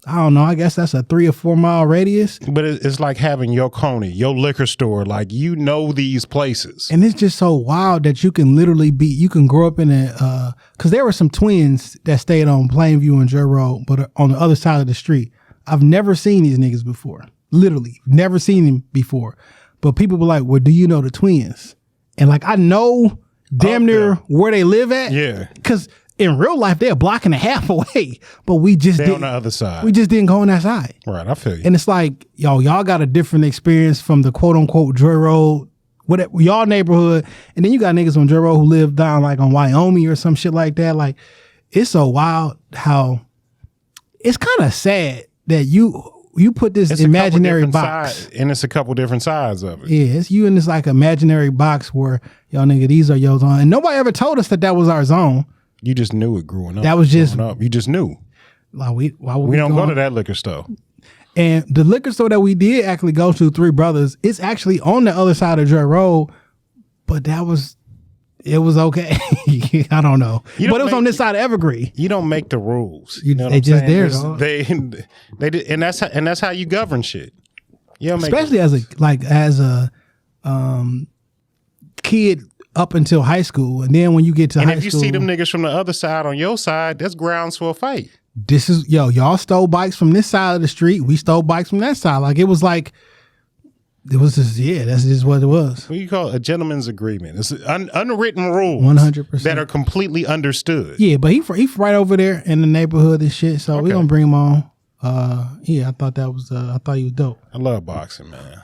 I don't know, I guess that's a 3 or 4 mile radius. But it's like having your Coney, your liquor store, like, you know these places. And it's just so wild that you can literally you can grow up in a, because there were some twins that stayed on Plainview and Joy Road, but on the other side of the street. I've never seen these niggas before. Literally, never seen them before. But people were like, well, do you know the twins? And like, I know damn near where they live at. Yeah. Because in real life, they're a block and a half away, but we just didn't. On the other side. We just didn't go on that side. Right, I feel you. And it's like, y'all got a different experience from the quote unquote Joy Road, whatever, y'all neighborhood. And then you got niggas on Joy Road who live down like on Wyoming or some shit like that. Like, it's so wild how it's kind of sad that you put this imaginary box. And it's a couple different sides of it. Yeah, it's you in this like imaginary box where, y'all nigga, these are your zone. And nobody ever told us that was our zone. You just knew it growing up. That was just up. You just knew. Like, we don't go to that liquor store. And the liquor store that we did actually go to, Three Brothers, it's actually on the other side of Joy Road, but it was okay. I don't know. But it was on this side of Evergreen. You don't make the rules. You know what they I'm just saying? there, dog. They did, and that's how you govern shit. You don't especially as a kid up until high school, and then when you get to high school, and if you see them niggas from the other side on your side, that's grounds for a fight. This is y'all stole bikes from this side of the street. We stole bikes from that side. Like, it was just that's just what it was. What you call a gentleman's agreement? It's unwritten rules, 100% that are completely understood. Yeah, but he right over there in the neighborhood and shit. So we gonna bring him on. Yeah, I thought he was dope. I love boxing, man.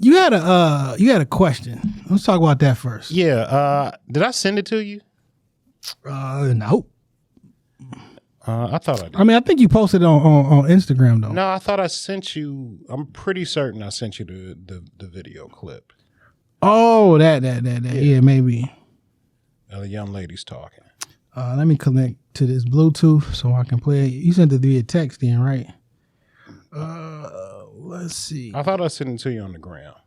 You had a question. Let's talk about that first. Yeah. Did I send it to you? No. I thought I did. I mean, I think you posted it on Instagram though. No, I thought I sent you. I'm pretty certain I sent you the video clip. Oh, that. Yeah, maybe. The young lady's talking. Let me connect to this Bluetooth so I can play it. You sent it via text then, right? Let's see. I thought I sent it to you on the ground.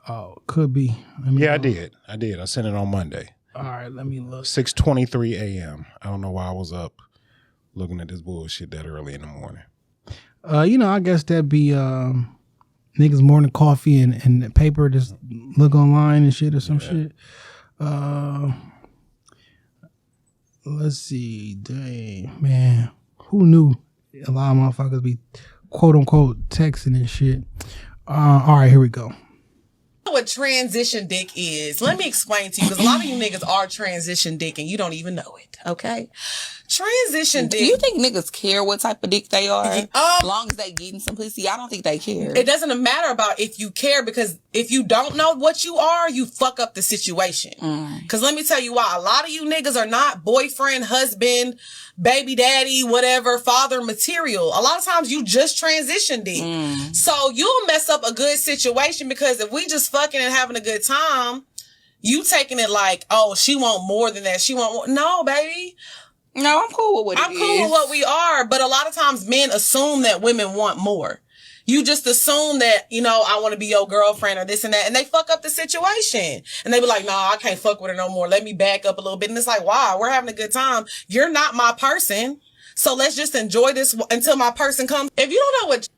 Oh, could be. I did. I sent it on Monday. All right, let me look. 6:23 a.m. I don't know why I was up looking at this bullshit that early in the morning. I guess that'd be niggas morning coffee and the paper, just look online and shit or some shit. Let's see. Dang, man. Who knew a lot of motherfuckers be quote unquote texting and shit. All right, here we go. What transition dick is. Let me explain to you, because a lot of you niggas are transition dick and you don't even know it, okay? Transition dick. Do you think niggas care what type of dick they are? As long as they getting some pussy, I don't think they care. It doesn't matter about if you care, because if you don't know what you are, you fuck up the situation. Because let me tell you why. A lot of you niggas are not boyfriend, husband, baby daddy, whatever, father material. A lot of times you just transition dick. So you'll mess up a good situation, because if we just fucking and having a good time, you taking it like, oh, she want more than that. She want more. No, baby. No, I'm cool with what I'm cool with what we are, but a lot of times men assume that women want more. You just assume that, I want to be your girlfriend or this and that, and they fuck up the situation. And they be like, nah, I can't fuck with her no more. Let me back up a little bit. And it's like, wow, we're having a good time. You're not my person. So let's just enjoy this until my person comes. If you don't know what...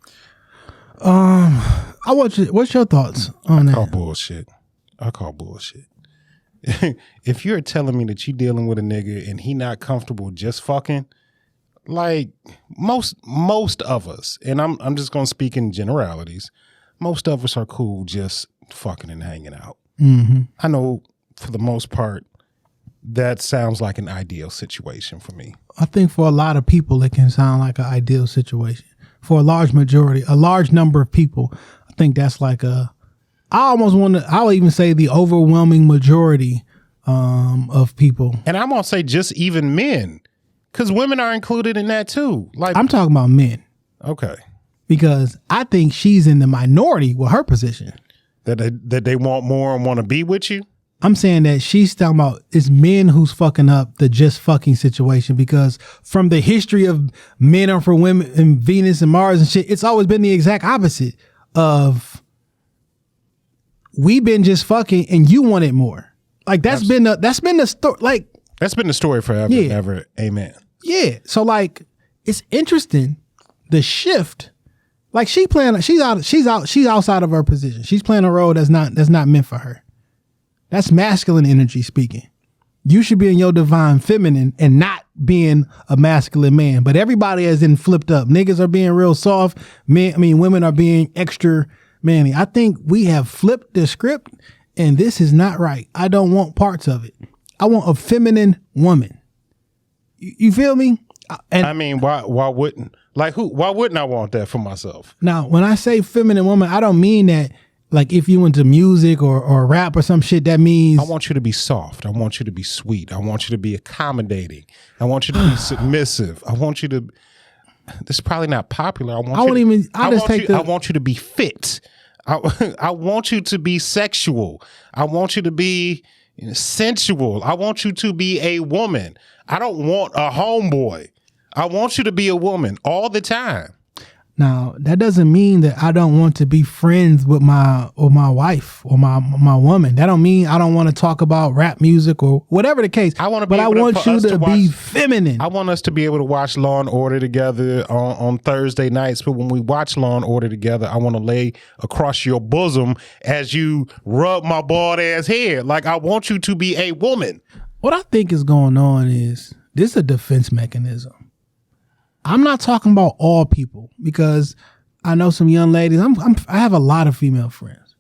What's your thoughts on that? I call bullshit. If you're telling me that you're dealing with a nigga and he not comfortable just fucking, like most of us, and I'm just gonna speak in generalities, most of us are cool just fucking and hanging out. I know for the most part that sounds like an ideal situation for me. I think for a lot of people it can sound like an ideal situation. For a large number of people, I think that's like I would even say the overwhelming majority of people. And I'm gonna say just even men, because women are included in that too. Like, I'm talking about men. Okay. Because I think she's in the minority with her position. That they want more and want to be with you? I'm saying that she's talking about it's men who's fucking up the just fucking situation, because from the history of men are for women and Venus and Mars and shit, it's always been the exact opposite of we've been just fucking and you wanted more. Like that's been the story. Like that's been the story forever and ever. Amen. Yeah. So like it's interesting the shift. Like she's outside of her position. She's playing a role that's not meant for her. That's masculine energy speaking. You should be in your divine feminine and not being a masculine man. But everybody has been flipped up. Niggas are being real soft. Women are being extra manly. I think we have flipped the script, and this is not right. I don't want parts of it. I want a feminine woman. You feel me? And why wouldn't? Like who? Why wouldn't I want that for myself? Now, when I say feminine woman, I don't mean that like if you into music or rap or some shit, that means I want you to be soft. I want you to be sweet. I want you to be accommodating. I want you to be submissive. I want you to. This is probably not popular. I want you to be fit. I want you to be sexual. I want you to be sensual. I want you to be a woman. I don't want a homeboy. I want you to be a woman all the time. Now, that doesn't mean that I don't want to be friends with my wife or my woman. That don't mean I don't want to talk about rap music or whatever the case. I want you to be feminine. I want us to be able to watch Law and Order together on Thursday nights. But when we watch Law and Order together, I want to lay across your bosom as you rub my bald ass head. Like I want you to be a woman. What I think is going on is this is a defense mechanism. I'm not talking about all people, because I know some young ladies. I have a lot of female friends.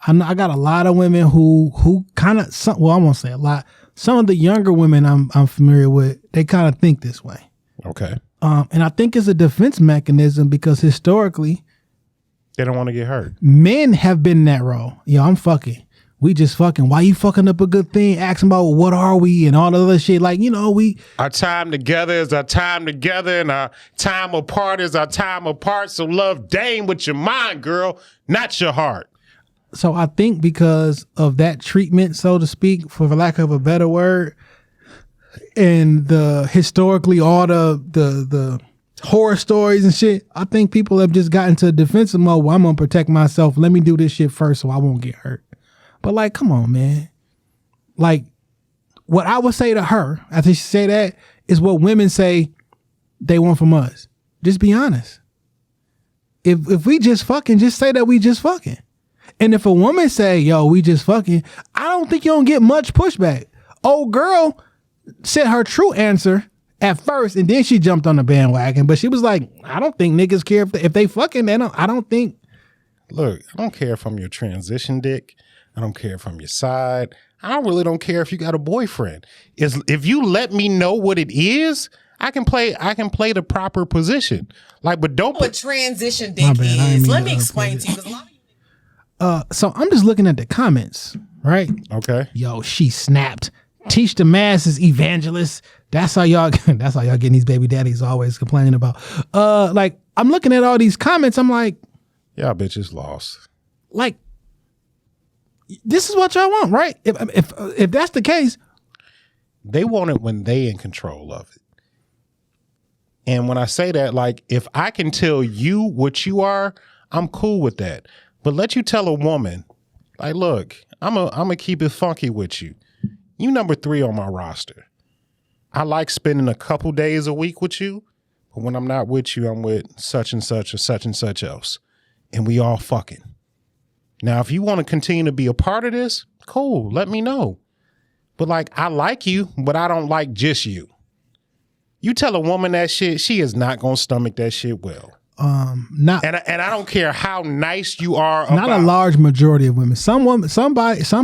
I got a lot of women who kind of, well, I won't say a lot. Some of the younger women I'm familiar with, they kind of think this way. Okay. And I think it's a defense mechanism because historically, they don't want to get hurt. Men have been in that role. Yo, I'm fucking. we just fucking. Why you fucking up a good thing? Asking about what are we and all the other shit. Like, our time together is our time together, and our time apart is our time apart. So love Dame with your mind, girl, not your heart. So I think because of that treatment, so to speak, for lack of a better word, and the historically all the horror stories and shit, I think people have just gotten to a defensive mode. Well, I'm gonna protect myself. Let me do this shit first so I won't get hurt. But like, come on, man. Like, what I would say to her after she say that is what women say they want from us. Just be honest. If we just fucking, just say that we just fucking. And if a woman say, yo, we just fucking, I don't think you don't get much pushback. Old girl said her true answer at first, and then she jumped on the bandwagon. But she was like, I don't think niggas care if they fucking. I don't think. Look, I don't care if I'm your transition dick. I don't care if I'm your side. I really don't care if you got a boyfriend. If you let me know what it is, I can play the proper position. Like, but don't. What transition dick is? Let me explain to you. 'Cause a lot of so I'm just looking at the comments, right? Okay. Yo, she snapped. Teach the masses, evangelists. That's how y'all getting these baby daddies always complaining about. Like, I'm looking at all these comments. I'm like, y'all bitches lost. Like, this is what y'all want, right? If that's the case, they want it when they in control of it. And when I say that, like, if I can tell you what you are, I'm cool with that. But let you tell a woman, like, look, I'm gonna keep it funky with you. You number 3 on my roster. I like spending a couple days a week with you, but when I'm not with you, I'm with such and such or such and such else. And we all fucking. Now, if you want to continue to be a part of this, cool, let me know. But like, I like you, but I don't like just you. You tell a woman that shit, she is not going to stomach that shit well. Not, and I don't care how nice you are. Not a large majority of women. Some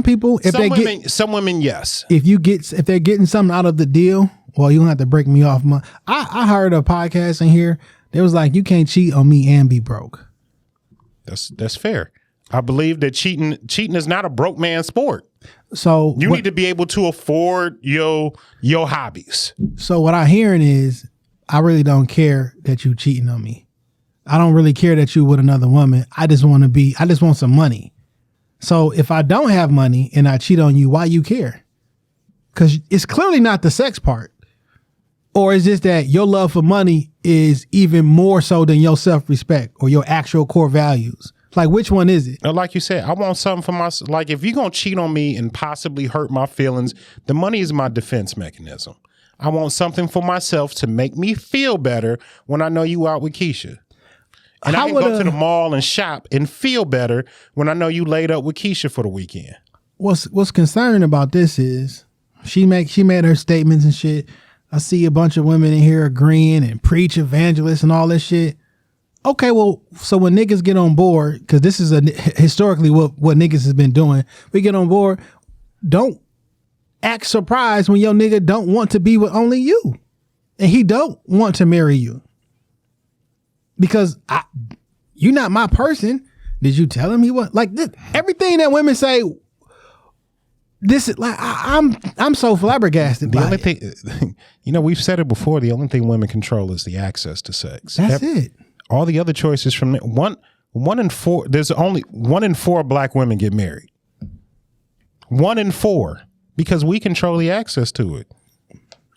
people, some women, yes. If they're getting something out of the deal, well, you don't have to break me off. I heard a podcast in here. They was like, you can't cheat on me and be broke. That's fair. I believe that cheating is not a broke man sport. So you need to be able to afford your hobbies. So what I'm hearing is, I really don't care that you cheating on me. I don't really care that you with another woman. I just want some money. So if I don't have money and I cheat on you, why you care? Because it's clearly not the sex part. Or is it that your love for money is even more so than your self-respect or your actual core values? Like, which one is it? Like you said, I want something for my, like, if you're going to cheat on me and possibly hurt my feelings, the money is my defense mechanism. I want something for myself to make me feel better when I know you out with Keisha. And I can go to the mall and shop and feel better when I know you laid up with Keisha for the weekend. What's concerning about this is she made her statements and shit. I see a bunch of women in here agreeing and preach evangelists and all this shit. Okay, well, so when niggas get on board, because this is historically what niggas has been doing, we get on board, don't act surprised when your nigga don't want to be with only you. And he don't want to marry you. Because you're not my person. Did you tell him he was? Like, this, everything that women say, this is like, I'm so flabbergasted by it. Thing, we've said it before, the only thing women control is the access to sex. That's it. All the other choices from one in 4, there's only 1 in 4 black women get married. 1 in 4, because we control the access to it.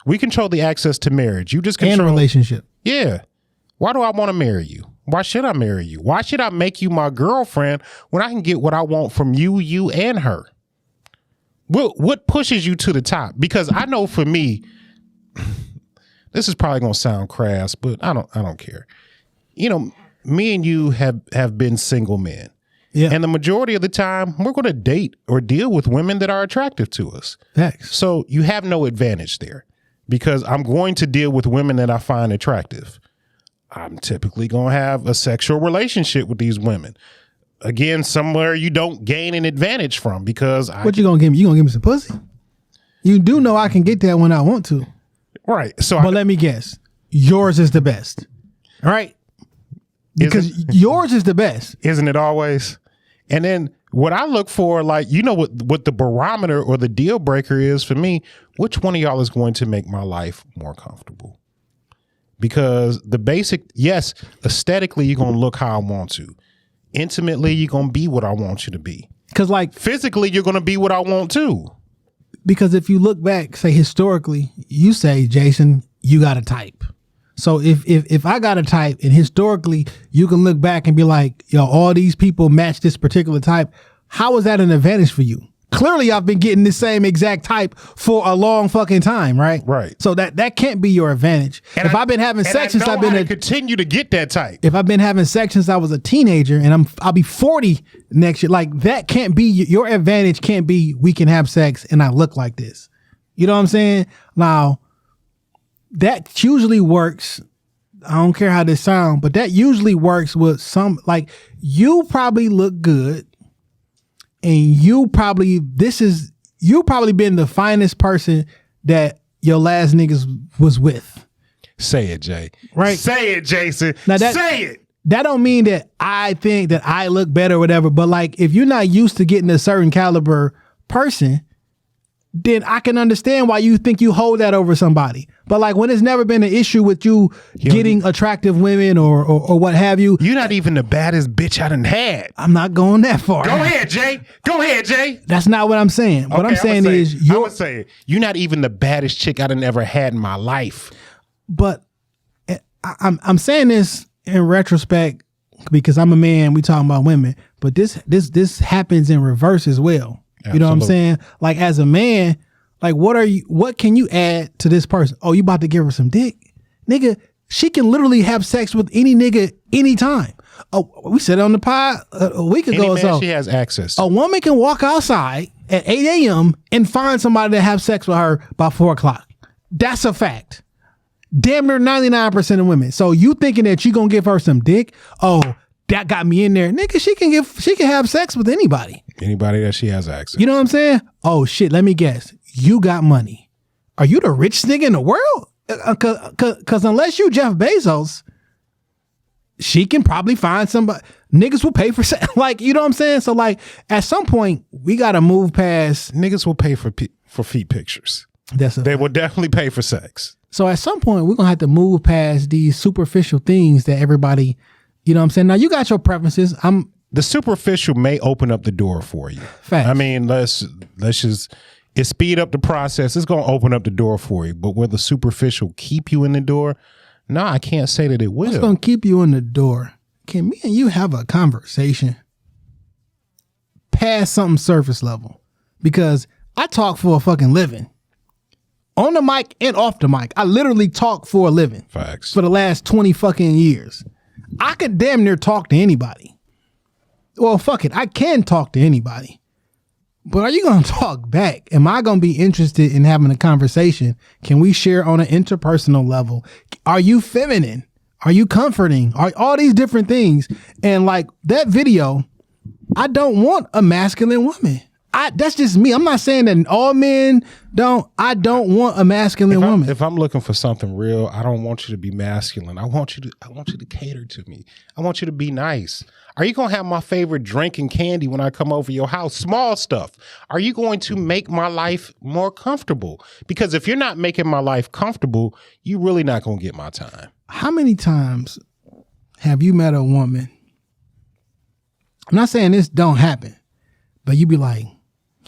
We control the access to marriage. You just control and a relationship. Yeah. Why do I want to marry you? Why should I marry you? Why should I make you my girlfriend when I can get what I want from you and her? What pushes you to the top? Because I know for me, this is probably going to sound crass, but I don't care. Me and you have been single men. Yeah. And the majority of the time, we're going to date or deal with women that are attractive to us. Thanks. So you have no advantage there because I'm going to deal with women that I find attractive. I'm typically going to have a sexual relationship with these women. Again, somewhere you don't gain an advantage from because what you going to give me? You going to give me some pussy? You do know I can get that when I want to. Right. But let me guess. Yours is the best. All right? Because yours is the best. Isn't it always? And then what I look for, like, you know what the barometer or the deal breaker is for me, which one of y'all is going to make my life more comfortable? Because the basic, yes, aesthetically, you're going to look how I want to. Intimately, you're going to be what I want you to be. Because like physically, you're going to be what I want to. Because if you look back, say historically, you say, Jason, you got a type. So if I got a type and historically you can look back and be like, yo, all these people match this particular type. How is that an advantage for you? Clearly, I've been getting the same exact type for a long fucking time, right? Right. So that can't be your advantage. And if I've been having sex since I've been continue to get that type. If I've been having sex since I was a teenager and I'll be 40 next year, like that can't be your advantage. Can't be we can have sex and I look like this. You know what I'm saying? Now that usually works. I don't care how this sounds, but that usually works with some, like you probably look good. And you probably been the finest person that your last niggas was with. Say it, Jay. Right? Say it, Jason. Now say it. That don't mean that I think that I look better or whatever, but like if you're not used to getting a certain caliber person, then I can understand why you think you hold that over somebody. But like when it's never been an issue with you getting attractive women or what have you. You're not even the baddest bitch I done had. I'm not going that far. Go ahead, Jay. Go ahead, Jay. That's not what I'm saying. What I'm saying is you're not even the baddest chick I done ever had in my life. But I'm saying this in retrospect because I'm a man, we talking about women, but this happens in reverse as well. Absolutely. You know what I'm saying? Like as a man, like what can you add to this person? Oh, you about to give her some dick? Nigga, she can literally have sex with any nigga anytime. Oh, we said it on the pod a week ago or so. She has access to. A woman can walk outside at 8 a.m. and find somebody to have sex with her by 4 o'clock. That's a fact. Damn near 99% of women. So you thinking that you gonna give her some dick? Oh, that got me in there. Nigga, she can have sex with anybody. Anybody that she has access. You know what I'm saying? Oh shit, let me guess. You got money. Are you the richest nigga in the world? Cause unless you Jeff Bezos, she can probably find somebody. Niggas will pay for sex. Like, you know what I'm saying? So like at some point we gotta move past. Niggas will pay for feet pictures. They will definitely pay for sex. So at some point we're gonna have to move past these superficial things that everybody, you know what I'm saying? Now you got your preferences. The superficial may open up the door for you. Facts. I mean, let's just it speed up the process. It's gonna open up the door for you. But will the superficial keep you in the door? No, I can't say that it will. What's gonna keep you in the door? Can me and you have a conversation past something surface level? Because I talk for a fucking living. On the mic and off the mic. I literally talk for a living. Facts. For the last 20 fucking years. I could damn near talk to anybody. Well, fuck it. I can talk to anybody. But are you going to talk back? Am I going to be interested in having a conversation? Can we share on an interpersonal level? Are you feminine? Are you comforting? Are all these different things? And like that video, I don't want a masculine woman. That's just me. I'm not saying that all men don't. I don't want a masculine woman. If I'm looking for something real, I don't want you to be masculine. I want you to cater to me. I want you to be nice. Are you going to have my favorite drink and candy when I come over your house? Small stuff. Are you going to make my life more comfortable? Because if you're not making my life comfortable, you're really not going to get my time. How many times have you met a woman? I'm not saying this don't happen, but you be like,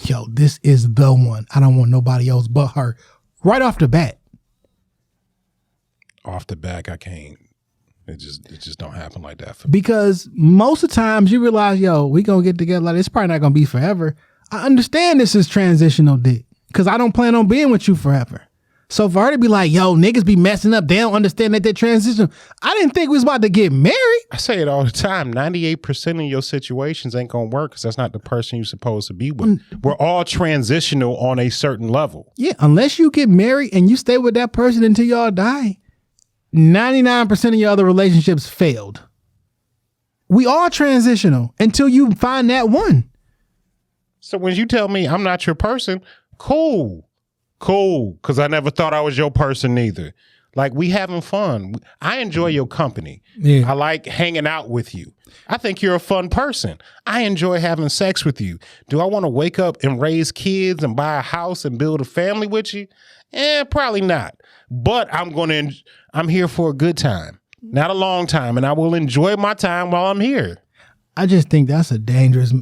yo, this is the one. I don't want nobody else but her. Right off the bat. Off the back, I can't. It just don't happen like that for me. Because most of the times you realize, yo, we gonna get together. Like, it's probably not gonna be forever. I understand this is transitional dick because I don't plan on being with you forever. So for her to be like, yo, niggas be messing up. They don't understand that they're transitional. I didn't think we was about to get married. I say it all the time. 98% of your situations ain't gonna work because that's not the person you're supposed to be with. We're all transitional on a certain level. Yeah, unless you get married and you stay with that person until y'all die, 99% of your other relationships failed. We are transitional until you find that one. So when you tell me I'm not your person, cool. Because I never thought I was your person either. Like, we having fun. I enjoy your company. Yeah. I like hanging out with you. I think you're a fun person. I enjoy having sex with you. Do I want to wake up and raise kids and buy a house and build a family with you? Probably not. But I'm here for a good time, not a long time, and I will enjoy my time while I'm here. I just think that's a dangerous.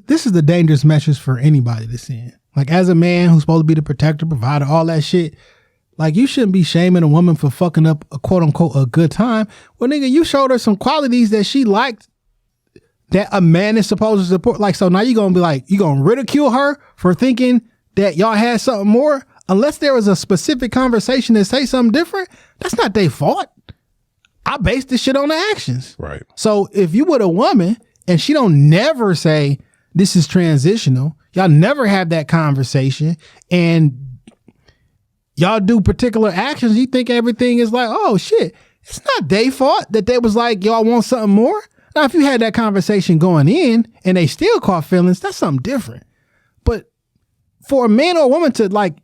This is the dangerous message for anybody to send. Like, as a man who's supposed to be the protector, provider, all that shit. Like, you shouldn't be shaming a woman for fucking up a quote unquote a good time. Well, nigga, you showed her some qualities that she liked that a man is supposed to support. Like, so now you're going to be like, you going to ridicule her for thinking that y'all had something more? Unless there was a specific conversation that say something different, that's not their fault. I base this shit on the actions. Right. So if you with a woman and she don't never say this is transitional, y'all never have that conversation, and y'all do particular actions, you think everything is like, oh shit, it's not their fault that they was like, y'all want something more. Now, if you had that conversation going in and they still caught feelings, that's something different. But for a man or a woman to like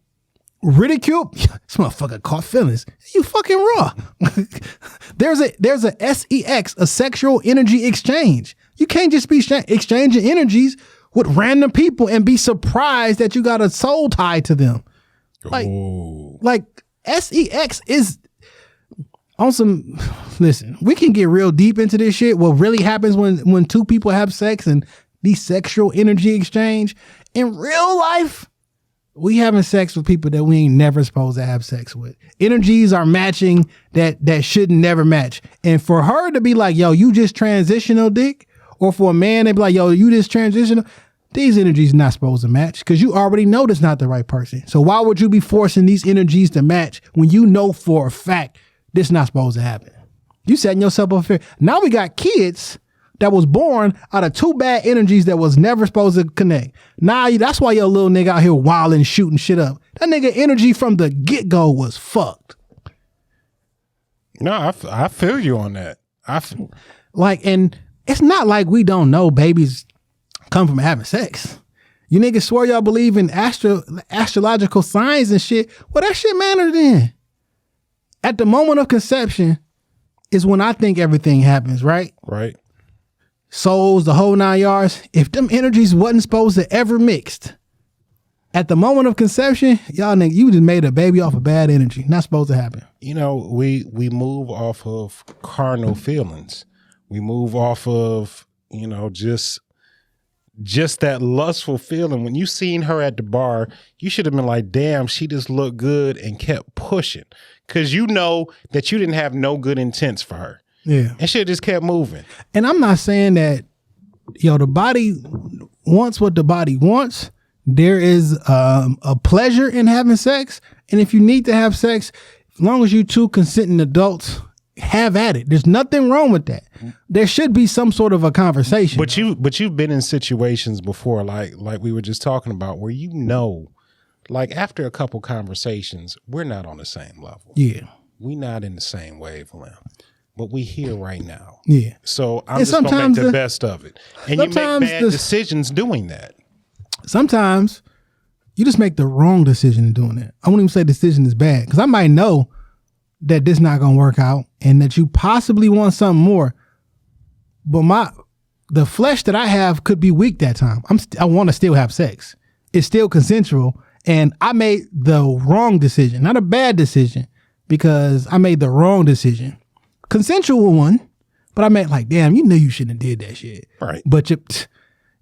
ridicule, this motherfucker caught feelings, you fucking raw. There's a SEX, a sexual energy exchange. You can't just be exchanging energies with random people and be surprised that you got a soul tie to them. Like SEX is on some. Listen, we can get real deep into this shit. What really happens when two people have sex and these sexual energy exchange in real life? We having sex with people that we ain't never supposed to have sex with. Energies are matching that should never match. And for her to be like, yo, you just transitional dick, or for a man to be like, yo, you just transitional. These energies not supposed to match because you already know that's not the right person. So why would you be forcing these energies to match when you know for a fact this not supposed to happen? You setting yourself up for. Now we got kids that was born out of two bad energies that was never supposed to connect. Now that's why your little nigga out here wilding, shooting shit up. That nigga energy from the get-go was fucked. No, I feel you on that. And it's not like we don't know babies come from having sex. You niggas swear y'all believe in astrological signs and shit. Well, that shit matters then. At the moment of conception is when I think everything happens, right? Right. Souls, the whole 9 yards. If them energies wasn't supposed to ever mixed, at the moment of conception, y'all niggas, you just made a baby off of bad energy. Not supposed to happen. You know, we move off of carnal feelings. We move off of, you know, just that lustful feeling. When you seen her at the bar, you should have been like, damn, she just looked good, and kept pushing. Because you know that you didn't have no good intents for her. Yeah. And shit just kept moving. And I'm not saying that, the body wants what the body wants. There is a pleasure in having sex. And if you need to have sex, as long as you two consenting adults, have at it. There's nothing wrong with that. There should be some sort of a conversation. But you've been in situations before, like we were just talking about, where like after a couple conversations, we're not on the same level. Yeah. We're not in the same wavelength. But we here right now. Yeah. So I'm just going to make the best of it. And you make bad decisions doing that. Sometimes you just make the wrong decision in doing that. I won't even say decision is bad, because I might know that this not gonna work out and that you possibly want something more, but the flesh that I have could be weak that time. I want to still have sex. It's still consensual, and I made the wrong decision, not a bad decision, because I made the wrong decision, consensual one, but I meant like, damn, you knew you shouldn't have did that shit, right? But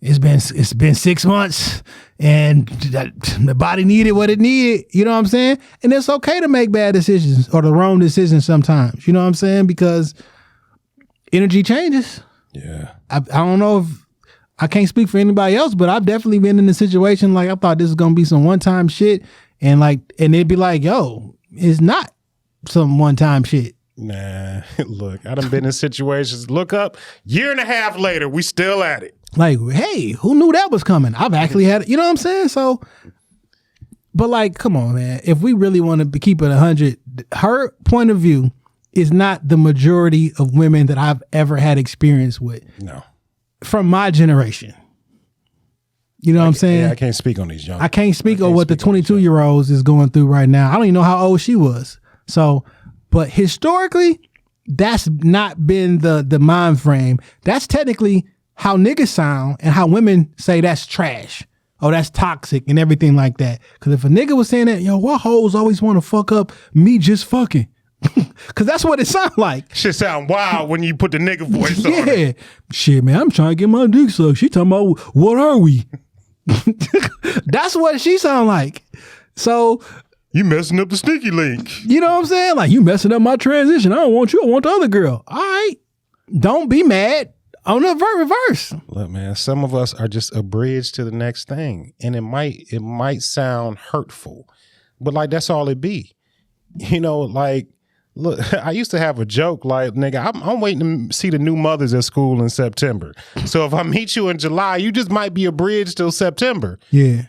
it's been 6 months, and the body needed what it needed. You know what I'm saying? And it's okay to make bad decisions or the wrong decisions sometimes. You know what I'm saying? Because energy changes. Yeah. I don't know if I can't speak for anybody else, but I've definitely been in a situation like I thought this was gonna be some one-time shit, and it'd be like, yo, it's not some one-time shit. Nah, look, I done been in situations. Look up, 1.5 years later, we still at it. Like, hey, who knew that was coming? I've actually had it. You know what I'm saying? So, but like, come on, man. If we really want to keep it 100, her point of view is not the majority of women that I've ever had experience with. No. From my generation. You know what I'm saying? Yeah, I can't speak on these young. I can't speak on what the 22-year-olds is going through right now. I don't even know how old she was. So, But historically, that's not been the mind frame. That's technically how niggas sound and how women say that's trash. Oh, that's toxic and everything like that. Because if a nigga was saying that, yo, why hoes always want to fuck up me just fucking? Because that's what it sounds like. Shit sound wild when you put the nigga voice on it. Yeah. Shit, man, I'm trying to get my dick sucked. She talking about, what are we? That's what she sound like. So... You messing up the sneaky link. You know what I'm saying? Like, you messing up my transition. I don't want you. I want the other girl. All right. Don't be mad. On the reverse. Look, man, some of us are just a bridge to the next thing. And it might sound hurtful. But like that's all it be. You know, like, look, I used to have a joke like, nigga, I'm waiting to see the new mothers at school in September. So if I meet you in July, you just might be a bridge till September. Yeah.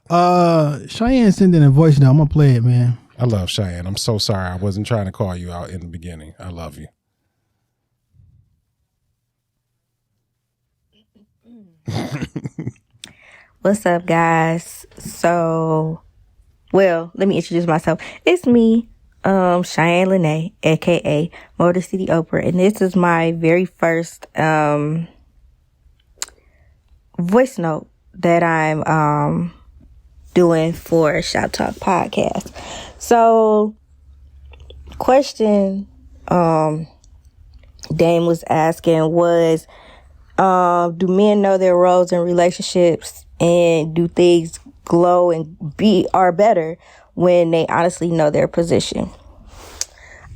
Cheyenne sent in a voice now. I'm gonna play it, man. I love Cheyenne. I'm so sorry I wasn't trying to call you out in the beginning. I love you. What's up, guys? So, well, let me introduce myself. It's me, Cheyenne Lene, aka Motor City Oprah, and this is my very first voice note that I'm doing for Shop Talk Podcast. So, question Dame was asking was, do men know their roles in relationships, and do things glow and are better when they honestly know their position?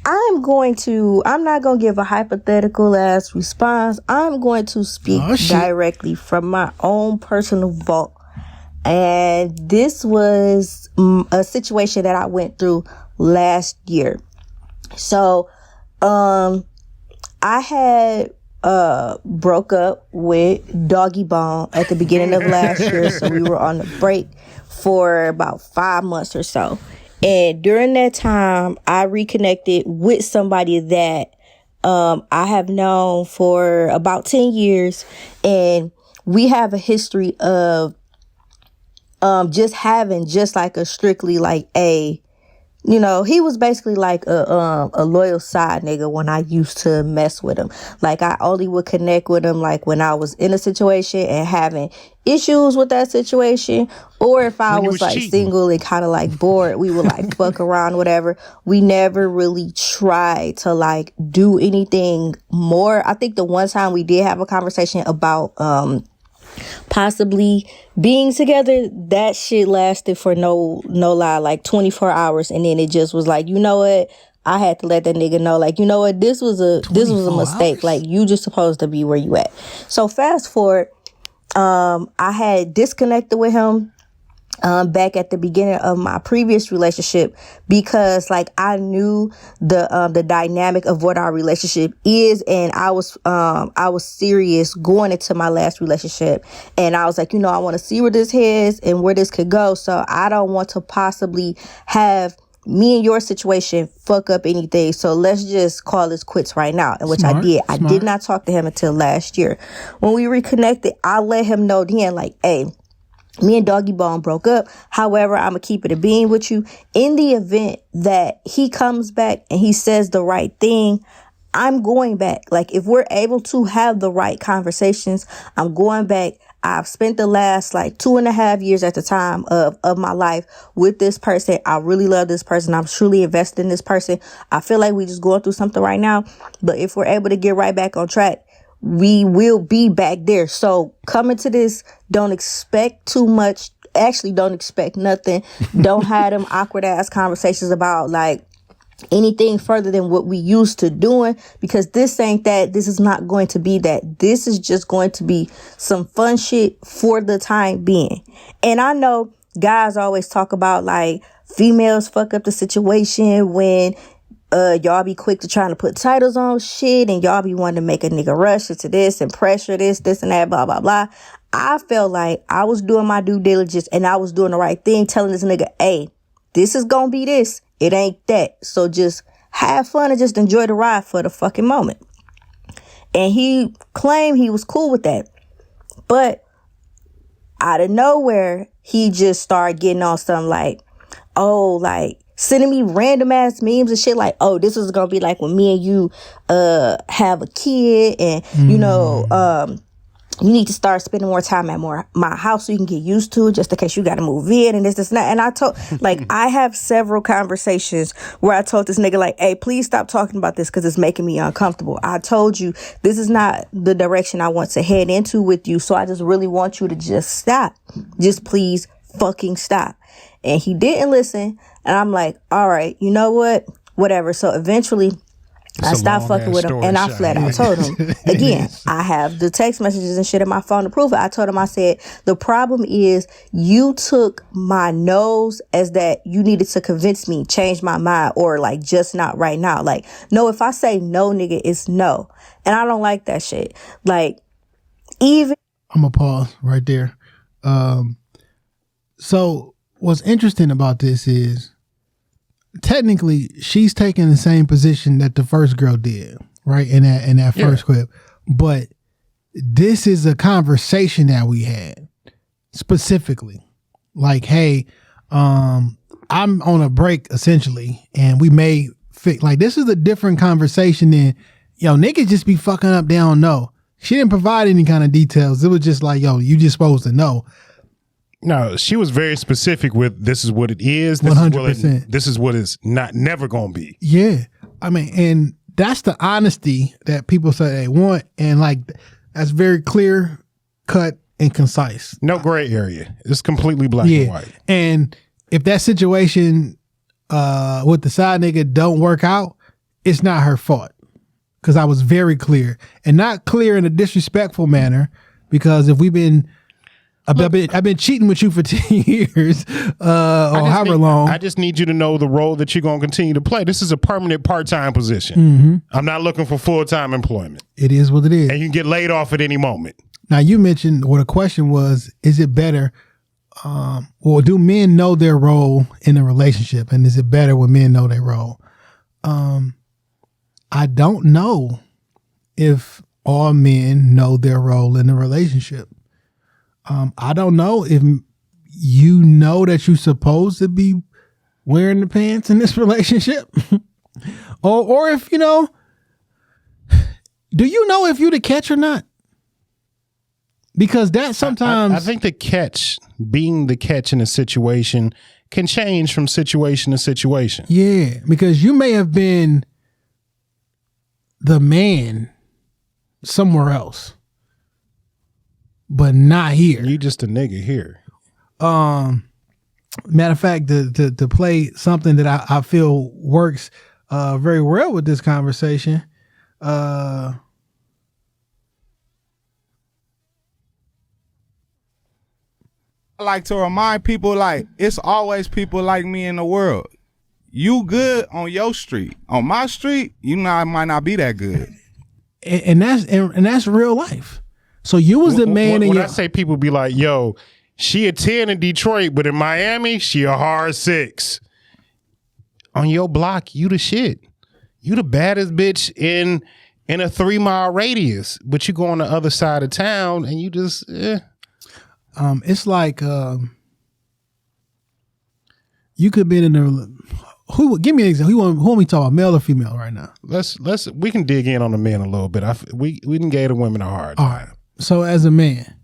I'm not going to give a hypothetical ass response. I'm going to speak directly from my own personal vault. And this was a situation that I went through last year. So, I had broke up with Doggy Bone at the beginning of last year. So we were on the break for about 5 months or so. And during that time, I reconnected with somebody that I have known for about 10 years. And we have a history of just having just like a strictly like a, you know, he was basically like a loyal side nigga when I used to mess with him. Like, I only would connect with him like when I was in a situation and having issues with that situation, or if I was like cheating, single and kind of like bored, we would like fuck around, whatever. We never really tried to like do anything more. I think the one time we did have a conversation about possibly being together, that shit lasted for no lie, like 24 hours. And then it just was like, you know what? I had to let that nigga know, like, you know what? This was a mistake. Hours? Like, you just supposed to be where you at. So fast forward, I had disconnected with him back at the beginning of my previous relationship, because like I knew the dynamic of what our relationship is, and I was serious going into my last relationship, and I was like, you know, I want to see where this heads and where this could go, so I don't want to possibly have me and your situation fuck up anything, so let's just call this quits right now. And which I did. I did not talk to him until last year. When we reconnected, I let him know then, like, hey, me and Doggy Bone broke up. However, I'm going to keep it a being with you. In the event that he comes back and he says the right thing, I'm going back. Like, if we're able to have the right conversations, I'm going back. I've spent the last like 2.5 years at the time of my life with this person. I really love this person. I'm truly invested in this person. I feel like we just going through something right now. But if we're able to get right back on track, we will be back there. So coming to this, don't expect too much. Actually, don't expect nothing. Don't have them awkward ass conversations about like anything further than what we used to doing, because this ain't that. This is not going to be that. This is just going to be some fun shit for the time being. And I know guys always talk about like females fuck up the situation when y'all be quick to trying to put titles on shit, and y'all be wanting to make a nigga rush into this and pressure this and that, blah, blah, blah. I felt like I was doing my due diligence and I was doing the right thing, telling this nigga, hey, this is gonna be this. It ain't that. So just have fun and just enjoy the ride for the fucking moment. And he claimed he was cool with that. But out of nowhere, he just started getting on something like, oh, like, sending me random ass memes and shit like, oh, this is gonna be like when me and you have a kid, and you know, you need to start spending more time at my house so you can get used to it, just in case you got to move in and this and that. And I told, like, I have several conversations where I told this nigga, like, hey, please stop talking about this because it's making me uncomfortable. I told you this is not the direction I want to head into with you. So I just really want you to just stop. Just please fucking stop. And he didn't listen. And I'm like, all right, you know what? Whatever. So eventually I stopped fucking with him, and I flat out told him, again, I have the text messages and shit in my phone to prove it. I told him, I said, the problem is you took my no's as that you needed to convince me, change my mind, or like just not right now. Like, no, if I say no, nigga, it's no. And I don't like that shit. Like, even. I'm going to pause right there. So what's interesting about this is, technically, she's taking the same position that the first girl did, right? In that first clip. But this is a conversation that we had specifically. Like, hey, I'm on a break essentially, and we may fit. Like, this is a different conversation than, yo, niggas just be fucking up, they don't know. She didn't provide any kind of details. It was just like, yo, you just supposed to know. No, she was very specific with this is what it is. 100%. This is what it's never going to be. Yeah. I mean, and that's the honesty that people say they want. And like, that's very clear, cut, and concise. No gray area. It's completely black and white. And if that situation with the side nigga don't work out, it's not her fault. Because I was very clear. And not clear in a disrespectful manner. Because if we've been... I've been cheating with you for 10 years or however long. I just need you to know the role that you're going to continue to play. This is a permanent part-time position. Mm-hmm. I'm not looking for full-time employment. It is what it is. And you can get laid off at any moment. Now, you mentioned, well, the question was, is it better, or do men know their role in a relationship? And is it better when men know their role? I don't know if all men know their role in a relationship. I don't know if you know that you're supposed to be wearing the pants in this relationship or if, you know, do you know if you're the catch or not? Because that sometimes... I think being the catch in a situation can change from situation to situation. Yeah, because you may have been the man somewhere else, but not here. You just a nigga here. Matter of fact, to play something that I feel works very well with this conversation. I like to remind people, like, it's always people like me in the world. You good on your street. On my street, might not be that good. And that's real life. So you was the man. When I say people be like, yo, she a 10 in Detroit, but in Miami, she a hard 6. On your block, you the shit. You the baddest bitch in a 3-mile radius, but you go on the other side of town and you just, it's like you could be in a give me an example. Who we talking about, male or female right now? We can dig in on the men a little bit. We didn't give the women a hard time. All right. So as a man,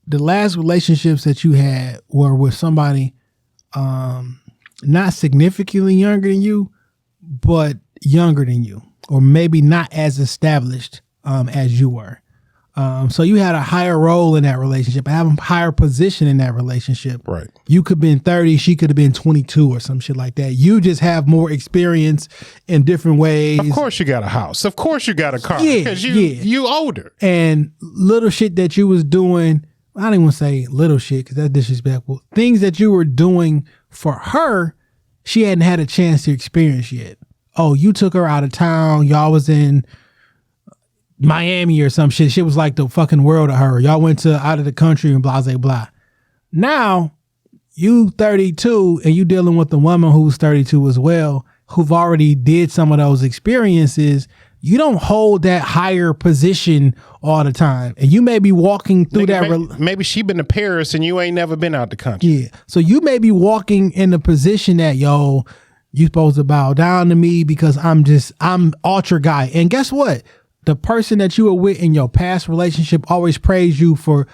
the last relationships that you had were with somebody not significantly younger than you, but younger than you, or maybe not as established as you were. So you had a higher role in that relationship, have a higher position in that relationship. Right. You could have been 30, she could have been 22 or some shit like that. You just have more experience in different ways. Of course you got a house. Of course you got a car. Yeah, because you older. And little shit that you was doing, I don't even want to say little shit because that's disrespectful. Things that you were doing for her, she hadn't had a chance to experience yet. Oh, you took her out of town. Y'all was in Miami or some shit. Shit was like the fucking world to her. Y'all went to out of the country and blah, blah, blah. Now, you 32 and you dealing with a woman who's 32 as well, who've already did some of those experiences. You don't hold that higher position all the time. And you may be walking through maybe she been to Paris and you ain't never been out the country. Yeah. So you may be walking in the position that, yo, You supposed to bow down to me because I'm ultra guy. And guess what? The person that you were with in your past relationship always praised you for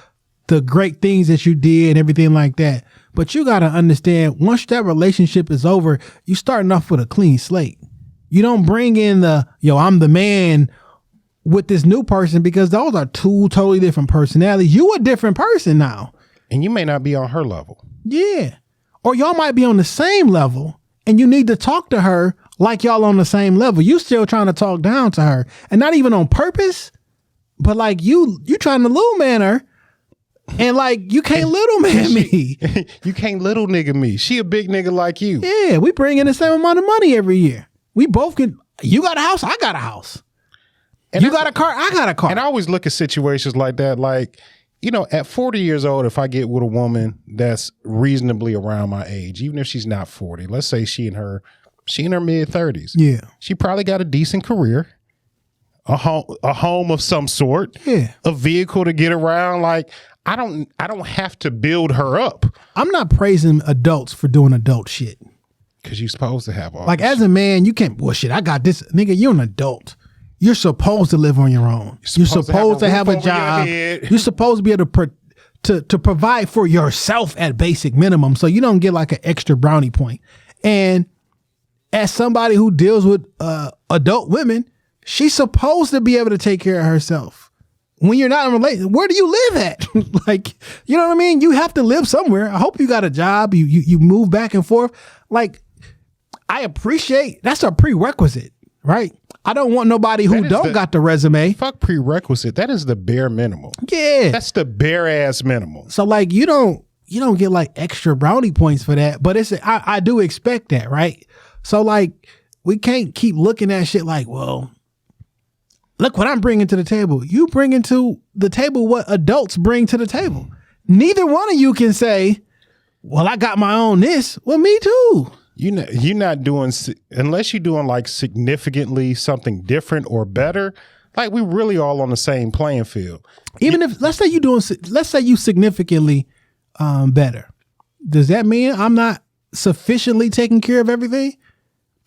the great things that you did and everything like that. But you got to understand, once that relationship is over, you starting off with a clean slate. You don't bring in I'm the man with this new person, because those are two totally different personalities. You a different person now. And you may not be on her level. Yeah. Or y'all might be on the same level, and you need to talk to her like y'all on the same level. You still trying to talk down to her, and not even on purpose, but like you trying to little man her, and like you can't little man me. You can't little nigga me. She a big nigga like you. Yeah, we bring in the same amount of money every year. We both can. You got a house, I got a house. And you got a car, I got a car. And I always look at situations like that, like, at 40 years old, if I get with a woman that's reasonably around my age, even if she's not 40, let's say she in her mid 30s. Yeah. She probably got a decent career, a home of some sort, yeah, a vehicle to get around. Like, I don't have to build her up. I'm not praising adults for doing adult shit. Because you're supposed to have all like as a man, you can't, well, shit, I got this. Nigga, you're an adult. You're supposed to live on your own. You're supposed to have a job. You're supposed to be able to provide for yourself at basic minimum, so you don't get like an extra brownie point. And as somebody who deals with adult women, she's supposed to be able to take care of herself. When you're not in a relationship, where do you live at? Like, you know what I mean? You have to live somewhere. I hope you got a job. You move back and forth. Like, I appreciate that's a prerequisite, right? I don't want nobody who don't got the resume. Fuck prerequisite. That is the bare minimum. Yeah. That's the bare ass minimum. So like you don't get like extra brownie points for that, but I do expect that, right? So like we can't keep looking at shit like, well, look what I'm bringing to the table. You bringing to the table what adults bring to the table. Neither one of you can say, well, I got my own this. Well, me too. You're not doing, unless you're doing like significantly something different or better, like we really all on the same playing field. Even if, let's say you significantly better. Does that mean I'm not sufficiently taking care of everything?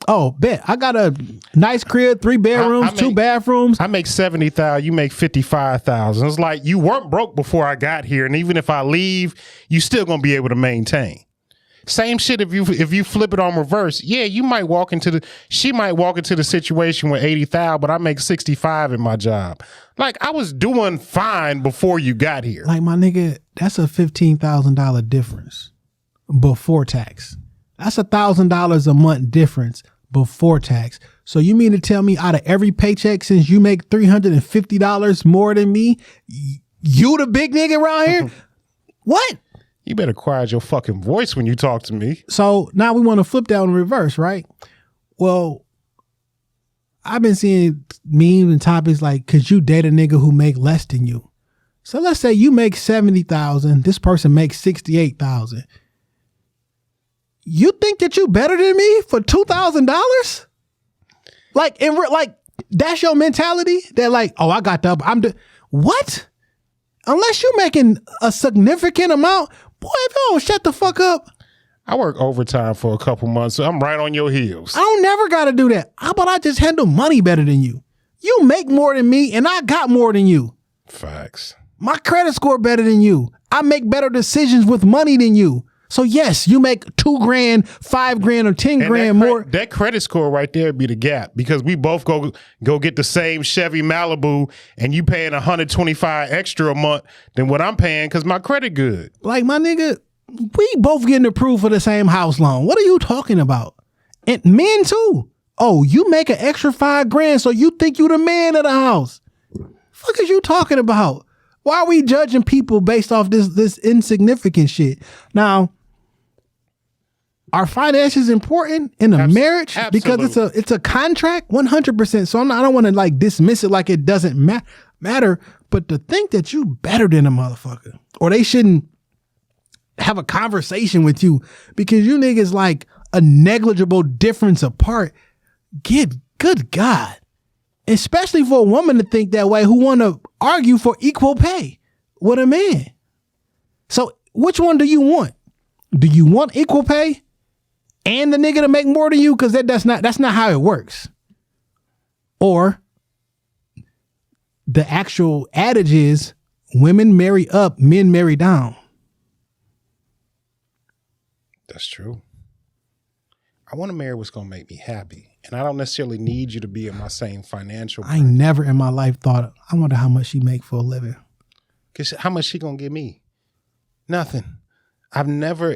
Oh, bet. I got a nice crib, 3 bedrooms, 2 bathrooms. I make 70,000. You make 55,000. It's like you weren't broke before I got here, and even if I leave, you still gonna be able to maintain. Same shit if you flip it on reverse. Yeah, she might walk into the situation with 80,000, but I make 65 in my job. Like I was doing fine before you got here. Like my nigga, that's a $15,000 difference before tax. That's $1,000 a month difference before tax. So you mean to tell me out of every paycheck, since you make $350 more than me, you the big nigga around here? What? You better quiet your fucking voice when you talk to me. So now we want to flip that in reverse, right? Well, I've been seeing memes and topics like, could you date a nigga who make less than you? So let's say you make 70,000, this person makes 68,000. You think that you better than me for $2,000? Like, that's your mentality? That like, oh, I got the, what? Unless you're making a significant amount, boy, if you don't shut the fuck up. I work overtime for a couple months, so I'm right on your heels. I don't never got to do that. How about I just handle money better than you? You make more than me, and I got more than you. Facts. My credit score better than you. I make better decisions with money than you. So yes, you make $2,000, $5,000, or $10,000 more. That credit score right there be the gap, because we both go get the same Chevy Malibu, and you paying $125 extra a month than what I'm paying because my credit good. Like my nigga, we both getting approved for the same house loan. What are you talking about? And men too. Oh, you make an extra $5,000, so you think you the man of the house? Fuck is you talking about? Why are we judging people based off this insignificant shit? Now, are finances important in a marriage? Absolutely. Because it's a contract, 100%. So I don't want to like dismiss it like it doesn't matter. But to think that you better than a motherfucker, or they shouldn't have a conversation with you because you niggas like a negligible difference apart. Good God. Especially for a woman to think that way who want to argue for equal pay with a man. So which one do you want? Do you want equal pay? and the nigga to make more than you? Because that's not how it works. Or the actual adage is women marry up, men marry down. That's true. I want to marry what's going to make me happy. And I don't necessarily need you to be in my same financial. I never in my life thought, I wonder how much she make for a living. Because how much she going to give me? Nothing. I've never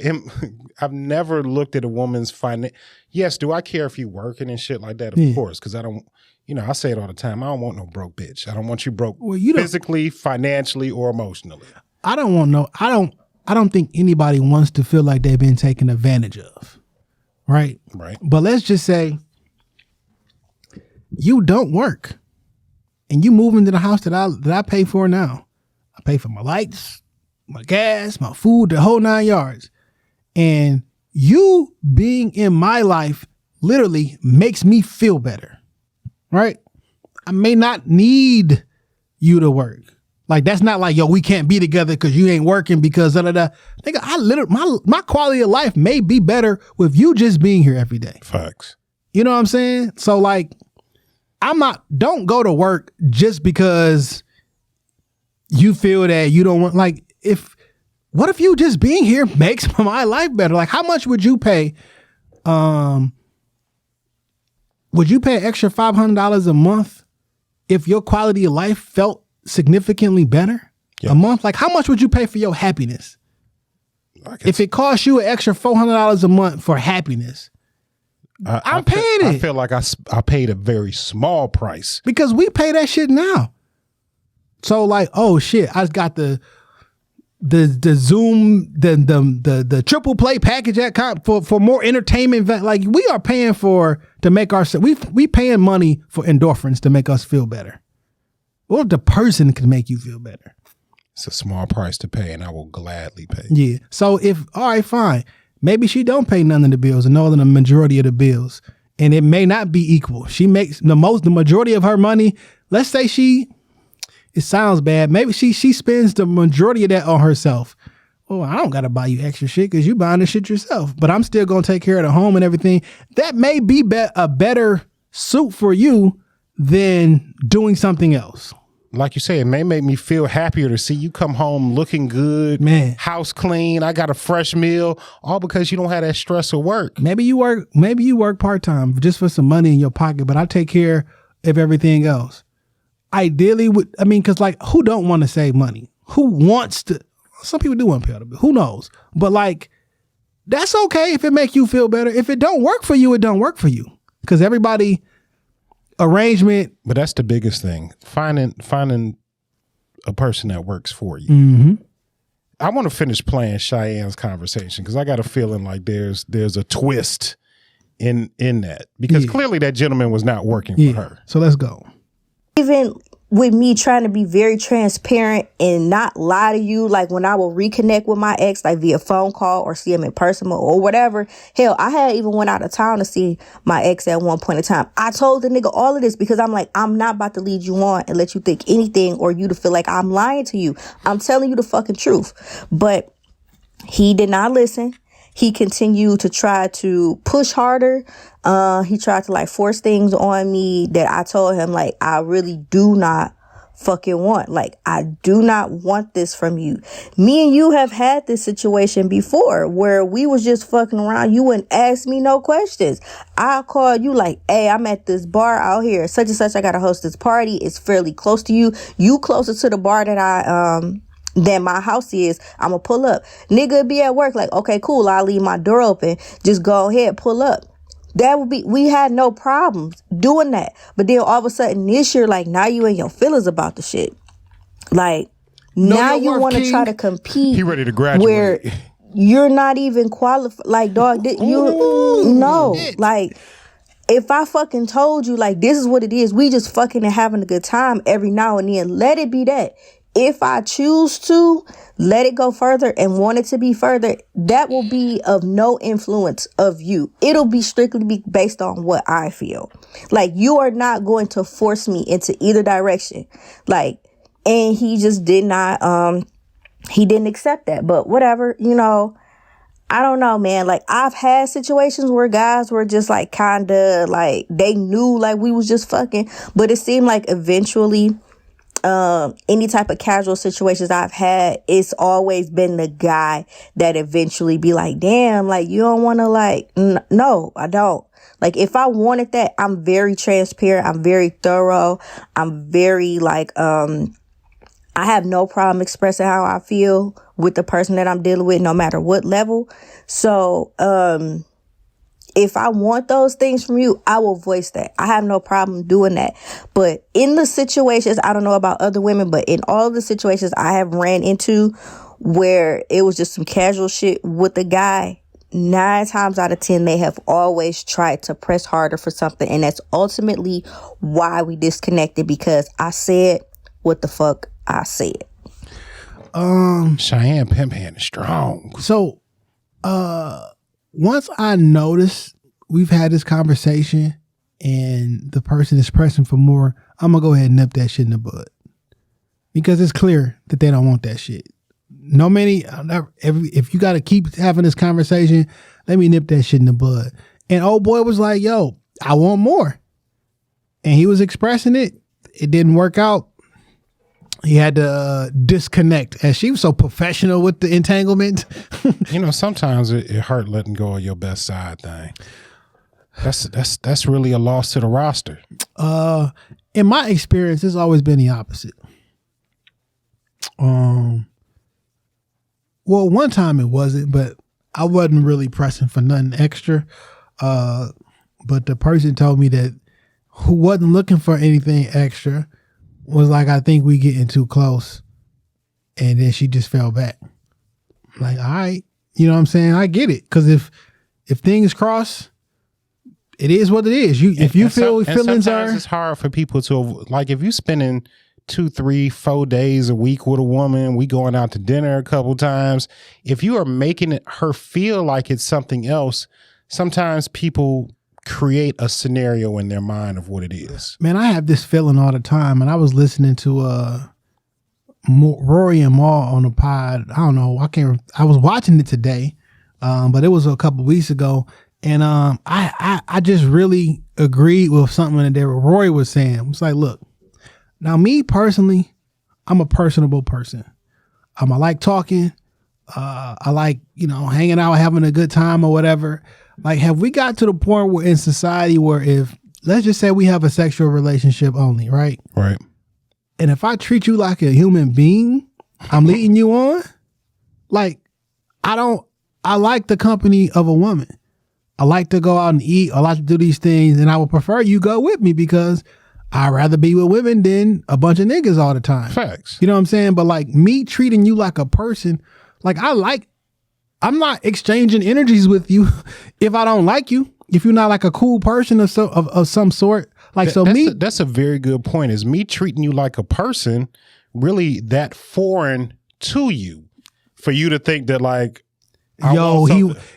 looked at a woman's finance. Yes, do I care if you working and shit like that? Of course, because I don't, I say it all the time. I don't want no broke bitch. I don't want you broke physically, financially, or emotionally. I don't think anybody wants to feel like they've been taken advantage of. Right? Right. But let's just say you don't work and you move into the house that I pay for now. I pay for my lights, my gas, my food, the whole 9 yards. And you being in my life literally makes me feel better. Right? I may not need you to work. Like, that's not like, yo, we can't be together because you ain't working because da-da-da. Nigga, my quality of life may be better with you just being here every day. Facts. You know what I'm saying? So, like, don't go to work just because you feel that you don't want, like, what if you just being here makes my life better? Like, how much would you pay? Would you pay an extra $500 a month if your quality of life felt significantly better a month? Like, how much would you pay for your happiness? If it costs you an extra $400 a month for happiness, I'm paying it. I feel like I paid a very small price because we pay that shit now. So like, oh shit, I got the Zoom, the triple play package at for more entertainment. Like, we are paying to make ourselves. We paying money for endorphins to make us feel better. What if the person can make you feel better? It's a small price to pay, and I will gladly pay. Yeah. So all right, fine. Maybe she don't pay none of the bills, or no than the majority of the bills, and it may not be equal. She makes the majority of her money. Let's say it sounds bad. Maybe she spends the majority of that on herself. Oh, I don't gotta buy you extra shit because you buying the shit yourself. But I'm still gonna take care of the home and everything. That may be a better suit for you than doing something else. Like you say, it may make me feel happier to see you come home looking good, man, house clean. I got a fresh meal, all because you don't have that stress of work. Maybe you work part-time just for some money in your pocket, but I take care of everything else. Ideally, because like, who don't want to save money? Who wants to? Some people do want to pay the bill. Who knows? But like, that's okay if it make you feel better. If it don't work for you, it don't work for you. Because everybody arrangement. But that's the biggest thing. Finding a person that works for you. Mm-hmm. I want to finish playing Cheyenne's conversation because I got a feeling like there's a twist in that. Because clearly that gentleman was not working for her. So let's go. Even with me trying to be very transparent and not lie to you, like when I will reconnect with my ex, like via phone call or see him in person or whatever. Hell, I had even went out of town to see my ex at one point in time. I told the nigga all of this because I'm like, I'm not about to lead you on and let you think anything or you to feel like I'm lying to you. I'm telling you the fucking truth. But he did not listen. He continued to try to push harder. He tried to like force things on me that I told him like I really do not fucking want. Like, I do not want this from you. Me and you have had this situation before where we was just fucking around. You wouldn't ask me no questions. I'll call you like, hey, I'm at this bar out here, such and such. I gotta host this party. It's fairly close to you. You closer to the bar that my house is. I'ma pull up. Nigga be at work like, okay, cool. I'll leave my door open. Just go ahead, pull up. That would be, we had no problems doing that. But then all of a sudden this year, like, now you in your feelings about the shit. Like, now you want to try to compete. He ready to graduate. Where you're not even qualified. Like, dog, like, if I fucking told you, like, this is what it is, we just fucking and having a good time every now and then, let it be that. If I choose to let it go further and want it to be further, that will be of no influence of you. It'll be strictly based on what I feel. Like, you are not going to force me into either direction. Like, and he just did not, he didn't accept that. But whatever, you know, I don't know, man. Like, I've had situations where guys were just like kind of like they knew like we was just fucking, but it seemed like eventually any type of casual situations I've had, it's always been the guy that eventually be like, damn, like, you don't want to like, no, I don't. Like, if I wanted that, I'm very transparent. I'm very thorough. I'm very like, I have no problem expressing how I feel with the person that I'm dealing with, no matter what level. So, if I want those things from you, I will voice that. I have no problem doing that. But in the situations, I don't know about other women, but in all the situations I have ran into where it was just some casual shit with a guy, 9 times out of 10, they have always tried to press harder for something. And that's ultimately why we disconnected, because I said what the fuck I said. Cheyenne Pimp Hand is strong. So, once I notice we've had this conversation and the person is pressing for more, I'm gonna go ahead and nip that shit in the bud, because it's clear that they don't want that shit. If you got to keep having this conversation, let me nip that shit in the bud. And old boy was like, yo, I want more. And he was expressing it. It didn't work out. He had to disconnect, as she was so professional with the entanglement. You know, sometimes it hurt letting go of your best side thing. That's really a loss to the roster. In my experience, it's always been the opposite. Well, one time it wasn't, but I wasn't really pressing for nothing extra. But the person told me that who wasn't looking for anything extra was like, I think we getting too close. And then she just fell back. Like, all right, you know what I'm saying? I get it. Because if things cross, it is what it is. If you feel feelings sometimes it's hard for people to, like, if you spending 2, 3, 4 days a week with a woman, we going out to dinner a couple times. If you are making her feel like it's something else, sometimes people create a scenario in their mind of what it is. Man, I have this feeling all the time, and I was listening to Rory and Maul on the pod. I don't know. I was watching it today, but it was a couple weeks ago, and I just really agreed with something that Rory was saying. It was like, look, now me personally, I'm a personable person. I like talking. I like, hanging out, having a good time or whatever. Like, have we got to the point where in society where if, let's just say we have a sexual relationship only, right? Right. And if I treat you like a human being, I'm leading you on. Like, I like the company of a woman. I like to go out and eat. I like to do these things. And I would prefer you go with me because I'd rather be with women than a bunch of niggas all the time. Facts. You know what I'm saying? But like me treating you like a person, like I'm not exchanging energies with you if I don't like you. If you're not like a cool person of some sort. Like, that's a very good point. Is me treating you like a person really that foreign to you for you to think that like,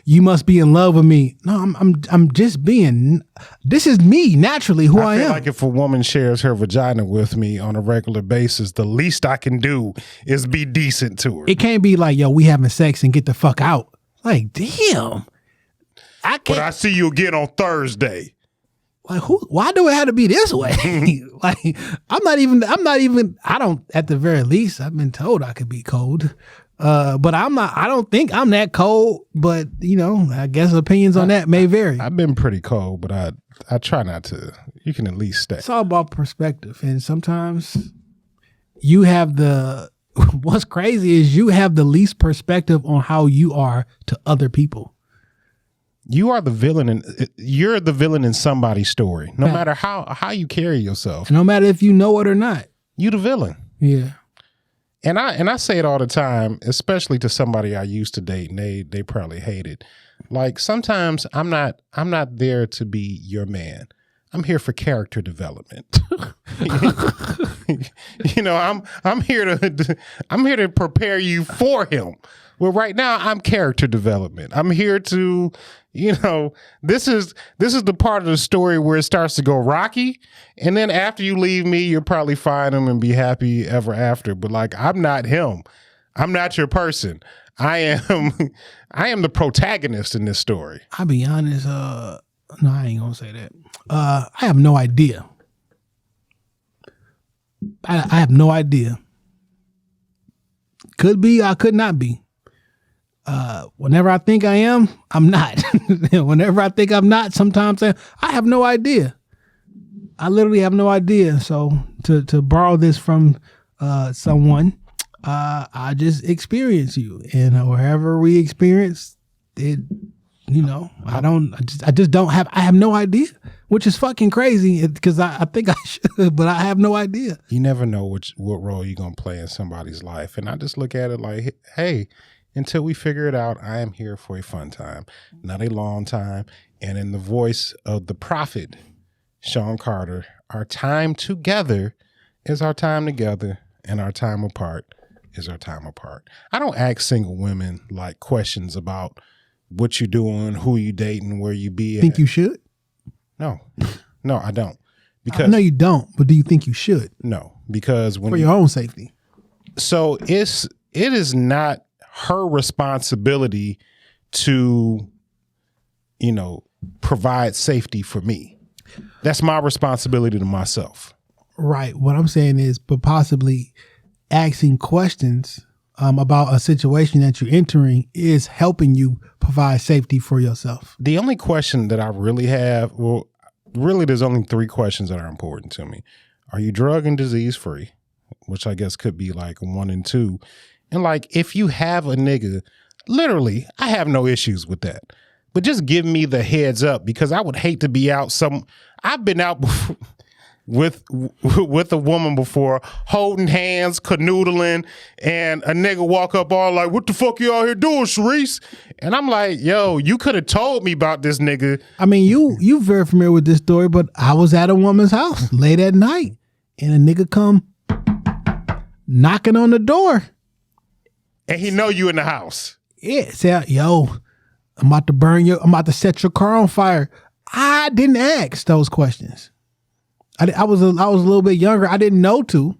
you must be in love with me. No, I'm just being, this is me naturally who I am. I feel like if a woman shares her vagina with me on a regular basis, the least I can do is be decent to her. It can't be like, yo, we having sex and get the fuck out. Like, damn. But I see you again on Thursday. Like, why do it have to be this way? Like, I don't, at the very least, I've been told I could be cold. But I don't think I'm that cold, but I guess opinions on that may vary. I've been pretty cold, but I try not to. You can at least stay. It's all about perspective. And sometimes you have what's crazy is you have the least perspective on how you are to other people. You are the villain, you're the villain in somebody's story. No matter how you carry yourself. No matter if you know it or not. You the villain. Yeah. And I say it all the time, especially to somebody I used to date, and they probably hate it. Like, sometimes I'm not there to be your man. I'm here for character development. I'm here to prepare you for him. Well, right now I'm character development. I'm here to, this is the part of the story where it starts to go rocky. And then after you leave me, you'll probably find him and be happy ever after. But like, I'm not him. I'm not your person. I am the protagonist in this story. I'll be honest. No, I ain't gonna say that. I have no idea. I have no idea. Could be, I could not be. Whenever I think I am, I'm not. Whenever I think I'm not, sometimes I have no idea. I literally have no idea. So to borrow this from someone, I just experience you, and wherever we experience it, I just don't have. I have no idea, which is fucking crazy because I think I should, but I have no idea. You never know what role you're gonna play in somebody's life, and I just look at it like, hey, until we figure it out, I am here for a fun time, not a long time. And in the voice of the prophet, Sean Carter, our time together is our time together, and our time apart is our time apart. I don't ask single women like questions about what you doing, who you dating, where you be at. Think you should? No, I don't. Because I know you don't, but do you think you should? No, because when for your own safety. So it is not her responsibility to, provide safety for me. That's my responsibility to myself. Right. What I'm saying is, but possibly asking questions about a situation that you're entering is helping you provide safety for yourself. The only question that I really have, there's only 3 questions that are important to me. Are you drug and disease free? Which I guess could be like 1 and 2. And like, if you have a nigga, literally, I have no issues with that. But just give me the heads up, because I would hate to be out I've been out with a woman before, holding hands, canoodling, and a nigga walk up all like, what the fuck you out here doing, Sharice? And I'm like, yo, you could have told me about this nigga. I mean, you very familiar with this story, but I was at a woman's house late at night, and a nigga come knocking on the door. And he know you in the house. Yeah, say, yo, I'm about to set your car on fire. I didn't ask those questions. I was a little bit younger. I didn't know to.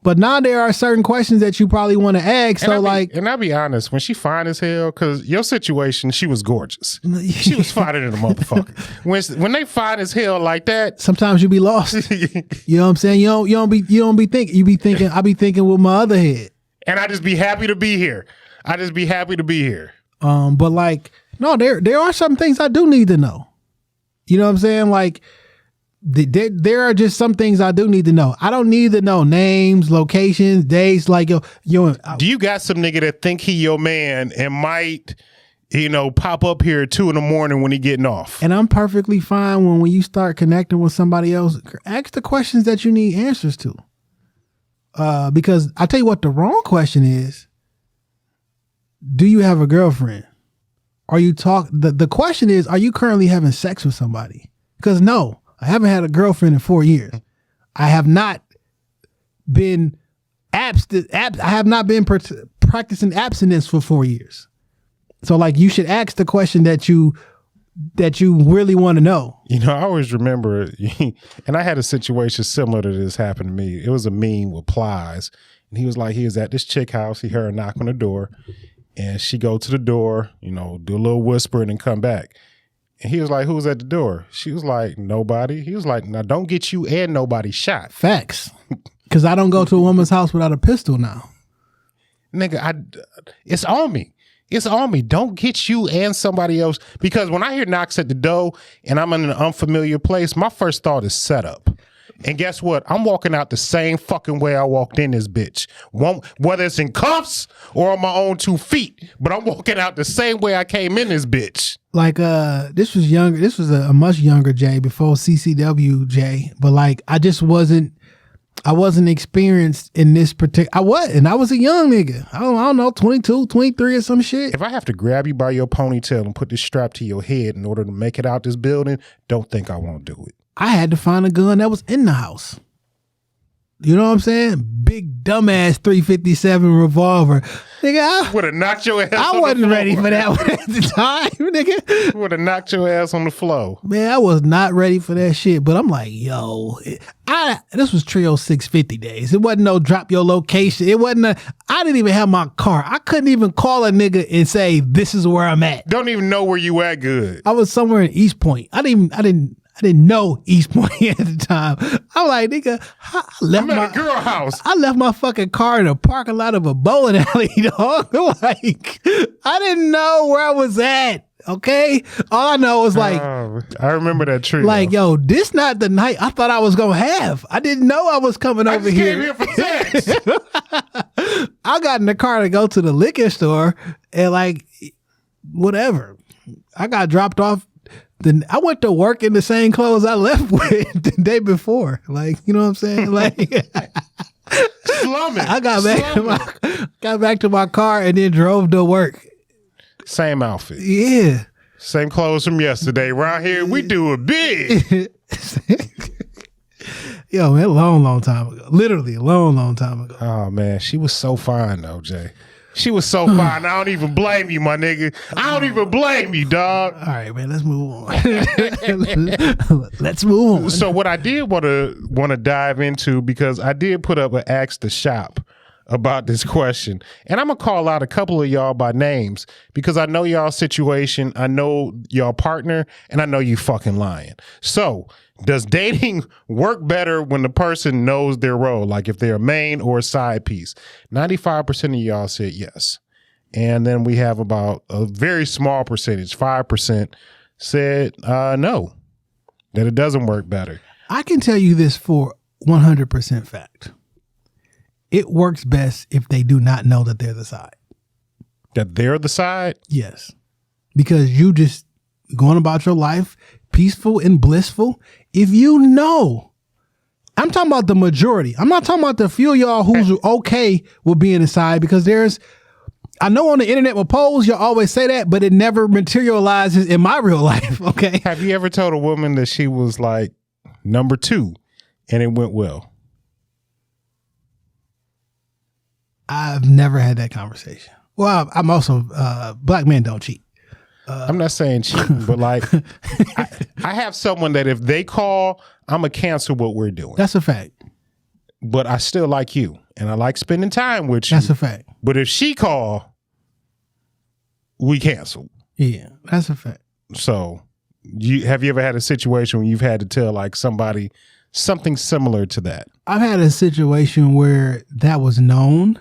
But now there are certain questions that you probably want to ask. And I'll be honest, when she fine as hell, because your situation, she was gorgeous. She was finer than a motherfucker. When they fine as hell like that, sometimes you be lost. You know what I'm saying? You don't be thinking. You be thinking. I be thinking with my other head. And I just be happy to be here. But like, no, there are some things I do need to know. You know what I'm saying? Like, there are just some things I do need to know. I don't need to know names, locations, dates. Like, do you got some nigga that think he your man and might, pop up here at 2 a.m. when he getting off? And I'm perfectly fine when you start connecting with somebody else, ask the questions that you need answers to. Because I tell you what, the wrong question is, do you have a girlfriend? The question is, are you currently having sex with somebody? Because no, I haven't had a girlfriend in 4 years. I have not been practicing abstinence for 4 years. So like, you should ask the question that you really want to know. I always remember, and I had a situation similar to this happen to me. It was a meme with Plies, and he was at this chick house. He heard her knock on the door, and she go to the door, do a little whispering and come back. And he was like, who was at the door? She was like, nobody. He was like, now don't get you and nobody shot. Facts. Because I don't go to a woman's house without a pistol now. Nigga, it's on me. It's on me. Don't get you and somebody else. Because when I hear knocks at the door and I'm in an unfamiliar place, my first thought is setup. And guess what? I'm walking out the same fucking way I walked in this bitch. Whether it's in cuffs or on my own 2 feet, but I'm walking out the same way I came in this bitch. Like, this was younger. This was a much younger Jay before CCW Jay. But like, I wasn't experienced in this particular. I was a young nigga. I don't know, 22, 23 or some shit. If I have to grab you by your ponytail and put this strap to your head in order to make it out this building, don't think I won't do it. I had to find a gun that was in the house. You know what I'm saying? big dumbass 357 revolver. Nigga, I Would have knocked your ass I on the wasn't floor. ready for that one at the time, nigga. Would have knocked your ass on the floor. Man, I was not ready for that shit. But I'm like, yo, this was Trio 650 days. It wasn't no drop your location. It wasn't I didn't even have my car. I couldn't even call a nigga and say, this is where I'm at. Don't even know where you at good. I was somewhere in East Point. I didn't know East Point at the time. I'm like, nigga, I left I'm at a girl house. I left my fucking car in the parking lot of a bowling alley, dog. Like, I didn't know where I was at. Okay, all I know is like, I remember that tree. like, yo, this not the night I thought I was gonna have. I didn't know I was coming over just here. came here for sex. I got in the car to go to the liquor store and like, whatever. I got dropped off. Then I went to work in the same clothes I left with the day before. Like, you know what I'm saying? Like, Slumming. I got back to my car and then drove to work. Same outfit. Yeah. Same clothes from yesterday. Around here, we do it big. Yo, man, a long time ago. Literally a long time ago. Oh, man. She was so fine, though, Jay. She was so fine. I don't even blame you, my nigga. I don't even blame you, dog. All right, man, let's move on. Let's move on. So what I did want to dive into, because I did put up an Ask the Shop about this question, and I'm gonna call out a couple of y'all by names because I know y'all situation, I know y'all partner, and I know you fucking lying. So does dating work better when the person knows their role, like if they're a main or a side piece? 95% of y'all said yes. And then we have about a very small percentage, 5%, said no, that it doesn't work better. I can tell you this for 100% fact. It works best if they do not know that they're the side. That they're the side? Yes. Because you just going about your life peaceful and blissful. If you know, I'm talking about the majority. I'm not talking about the few of y'all who's okay with being the side, because I know on the internet with polls, y'all always say that, but it never materializes in my real life. Okay. Have you ever told a woman that she was like number 2 and it went well? I've never had that conversation. Well, I'm also, black men don't cheat. I'm not saying cheating, but like, I have someone that if they call, I'm going to cancel what we're doing. That's a fact. But I still like you, and I like spending time with you. That's a fact. But if she call, we cancel. Yeah, that's a fact. So have you ever had a situation where you've had to tell like somebody something similar to that? I've had a situation where that was known,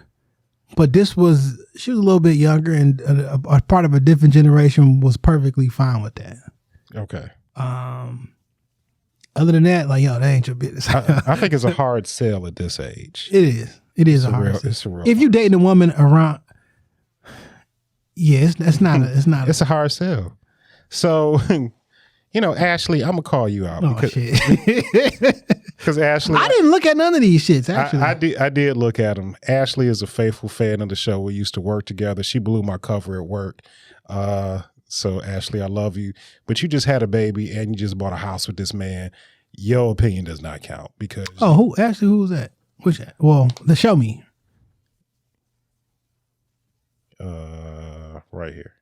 but she was a little bit younger, and a part of a different generation was perfectly fine with that. Okay. Other than that, like, yo, that ain't your business. I think it's a hard sell at this age. It is. It is a hard sell. It's a real. If you dating a woman around, yeah, it's a hard sell. So, Ashley, I'm gonna call you out. Oh, shit. Because Ashley, I didn't look at none of these shits, actually. I did look at them. Ashley is a faithful fan of the show. We used to work together. She blew my cover at work. So Ashley, I love you. But you just had a baby and you just bought a house with this man. Your opinion does not count because. Oh, who was that? Which? Well, show me. Right here.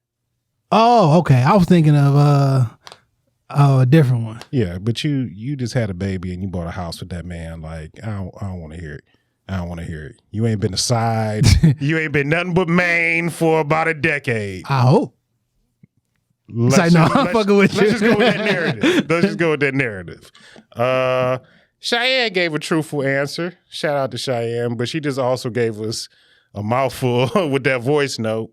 Oh, okay. I was thinking of a different one. Yeah, but you just had a baby and you bought a house with that man. Like, I don't want to hear it. I don't want to hear it. You ain't been aside. You ain't been nothing but Maine for about a decade. I hope. I'm fucking with you. Let's just go with that narrative. Let's just go with that narrative. Cheyenne gave a truthful answer. Shout out to Cheyenne, but she just also gave us a mouthful with that voice note.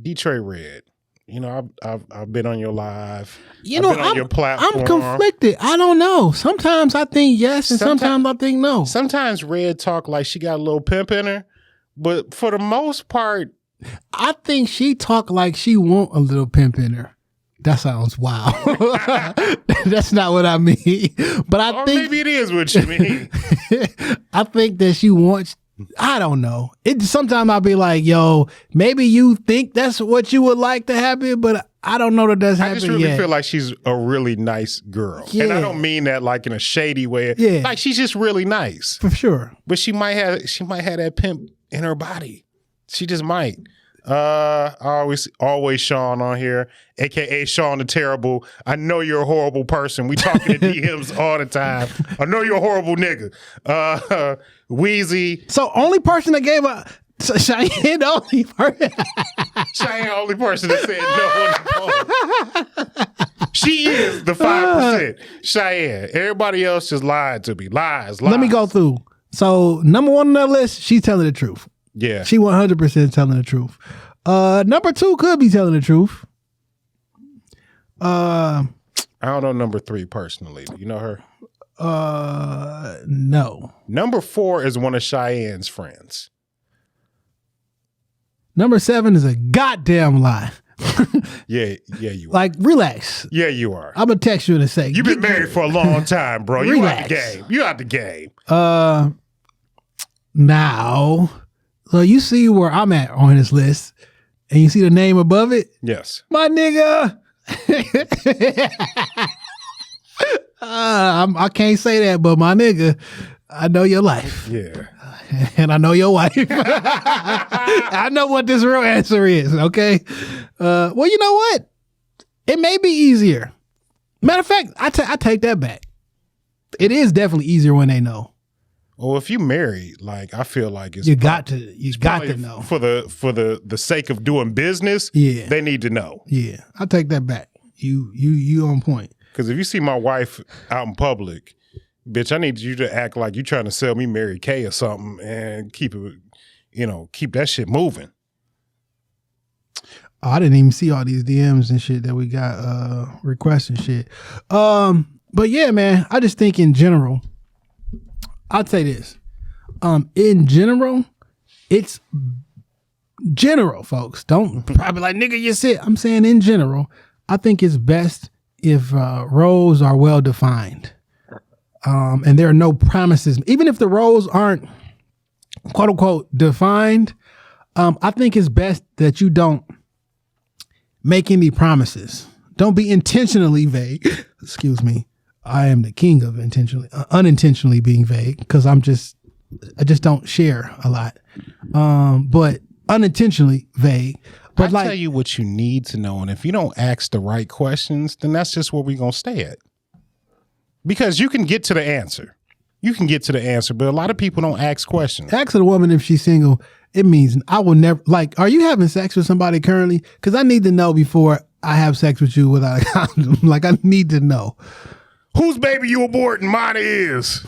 Detroit Red. I've been on your live. I've been on your platform. I'm conflicted. I don't know. Sometimes I think yes, and sometimes I think no. Sometimes Red talk like she got a little pimp in her, but for the most part, I think she talk like she want a little pimp in her. That sounds wild. That's not what I mean. But I think maybe it is what you mean. I think that she wants. I don't know. Sometimes I'll be like, yo, maybe you think that's what you would like to happen, but I don't know that that's happening I just really yet. feel like she's a really nice girl. Yeah. And I don't mean that like in a shady way. Yeah. Like she's just really nice. For sure. But she might have that pimp in her body. She just might. Always Sean on here, aka Sean the Terrible. I know you're a horrible person. We talking to DMs all the time. I know you're a horrible nigga. Wheezy. So only person that gave a Cheyenne the only person. Cheyenne the only person that said no on the phone. She is the 5%. Cheyenne. Everybody else just lied to me. Lies. Let me go through. So number 1 on that list, she's telling the truth. Yeah. She 100% telling the truth. Number 2 could be telling the truth. I don't know number 3 personally. You know her? No. Number 4 is one of Cheyenne's friends. Number 7 is a goddamn lie. Yeah, you are. Like, relax. Yeah, you are. I'm gonna text you in a second. You've been married for a long time, bro. You out the game. You out the game. Now, so you see where I'm at on this list, and you see the name above it? Yes. My nigga. I can't say that, but my nigga, I know your life. Yeah. And I know your wife. I know what this real answer is, okay? Well, you know what? It may be easier. Matter of fact, I take that back. It is definitely easier when they know. Well, if you married, like I feel like it's you got to know. For the sake of doing business, yeah, they need to know. Yeah. I take that back. You on point. Because if you see my wife out in public, bitch, I need you to act like you trying to sell me Mary Kay or something and keep it, keep that shit moving. Oh, I didn't even see all these DMs and shit that we got requests and shit. But yeah, man, I just think in general, I'd say this. In general, it's general, folks. Don't probably like, nigga, you said. I'm saying in general, I think it's best if roles are well defined. And there are no promises. Even if the roles aren't quote unquote defined, I think it's best that you don't make any promises. Don't be intentionally vague. Excuse me. I am the king of unintentionally being vague because I just don't share a lot. But unintentionally vague. But I tell you what you need to know, and if you don't ask the right questions, then that's just where we're gonna stay at. Because you can get to the answer. But a lot of people don't ask questions. Ask a woman if she's single. It means I will never, like, are you having sex with somebody currently? Because I need to know before I have sex with you without a condom. Like, I need to know. Whose baby you aborting? Mine is.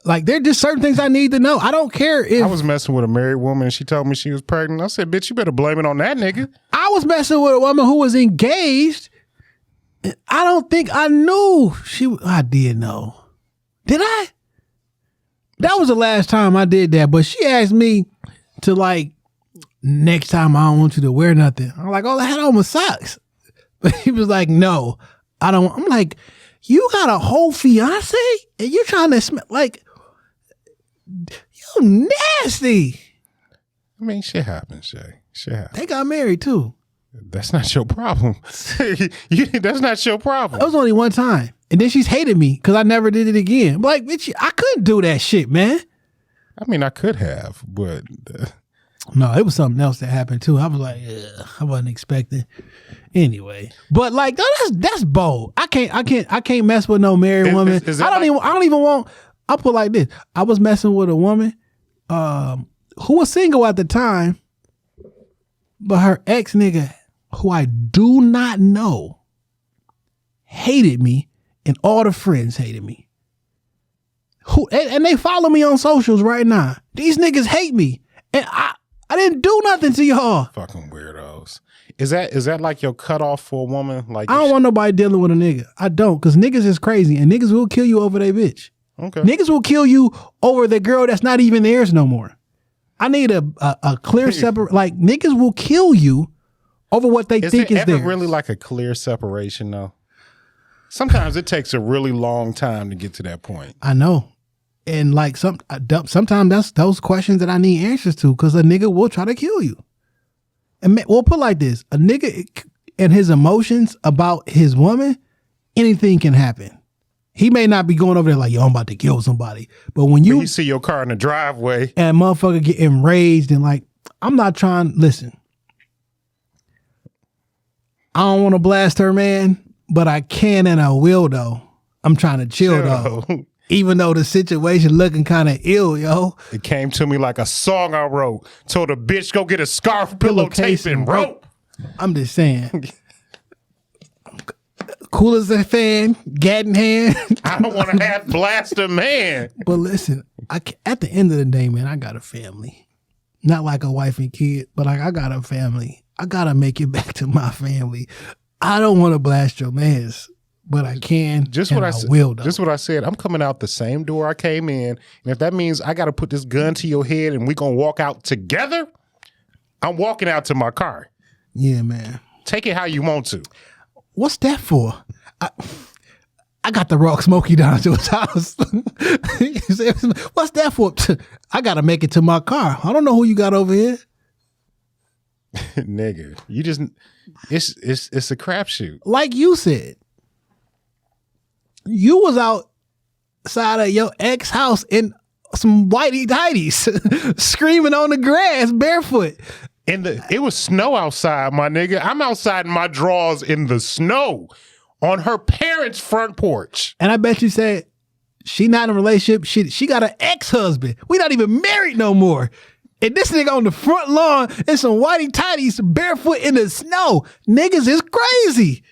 Like, there are just certain things I need to know. I don't care if... I was messing with a married woman and she told me she was pregnant. I said, bitch, you better blame it on that nigga. I was messing with a woman who was engaged. I don't think I knew I did know. Did I? That was the last time I did that. But she asked me to, like, next time I don't want you to wear nothing. I'm like, oh, I had on my socks. But he was like, no, I don't. I'm like, you got a whole fiance and you're trying to smell like, you nasty. I mean, shit happens, Shay. Shit happens. They got married too. That's not your problem. That's not your problem. That was only one time. And then she's hated me because I never did it again. I'm like, bitch, I couldn't do that shit, man. I mean, I could have, but... No, it was something else that happened too. I was like, ugh, I wasn't expecting. Anyway, but like, that's bold. I can't mess with no married woman. I don't even want. I'll put it like this. I was messing with a woman who was single at the time, but her ex nigga, who I do not know, hated me, and all the friends hated me. And they follow me on socials right now. These niggas hate me, and I didn't do nothing to y'all. Fucking weirdos. Is that like your cutoff for a woman? Like, I don't want nobody dealing with a nigga. I don't, because niggas is crazy, and niggas will kill you over their bitch. Okay. Niggas will kill you over the girl that's not even theirs no more. I need a clear separate. Like, niggas will kill you over what they think is theirs. Is it ever really like a clear separation though? Sometimes it takes a really long time to get to that point. I know. And like sometimes that's those questions that I need answers to, because a nigga will try to kill you. And we'll put it like this: a nigga and his emotions about his woman, anything can happen. He may not be going over there like, yo, I'm about to kill somebody. But when you see your car in the driveway and motherfucker get enraged and like, I'm not trying, listen, I don't want to blast her, man, but I can and I will, though. I'm trying to chill, though. Even though the situation looking kind of ill, yo. It came to me like a song I wrote. Told a bitch, go get a scarf, pillowcase, and rope. I'm just saying. Cool as a fan, gat in hand. I don't want to have blast a man. But listen, at the end of the day, man, I got a family. Not like a wife and kid, but like I got a family. I got to make it back to my family. I don't want to blast your mans, but I can. Just what I will. Just what I said. I'm coming out the same door I came in. And if that means I got to put this gun to your head and we going to walk out together, I'm walking out to my car. Yeah, man. Take it how you want to. What's that for? I got the rock Smokey down to his house. What's that for? I got to make it to my car. I don't know who you got over here. Nigga, you just, it's a crapshoot. Like you said, you was outside of your ex house in some whitey tighties screaming on the grass barefoot. It was snow outside, my nigga. I'm outside in my drawers in the snow on her parents' front porch. And I bet you said she not in a relationship. She got an ex-husband. We not even married no more. And this nigga on the front lawn in some whitey tighties barefoot in the snow. Niggas is crazy.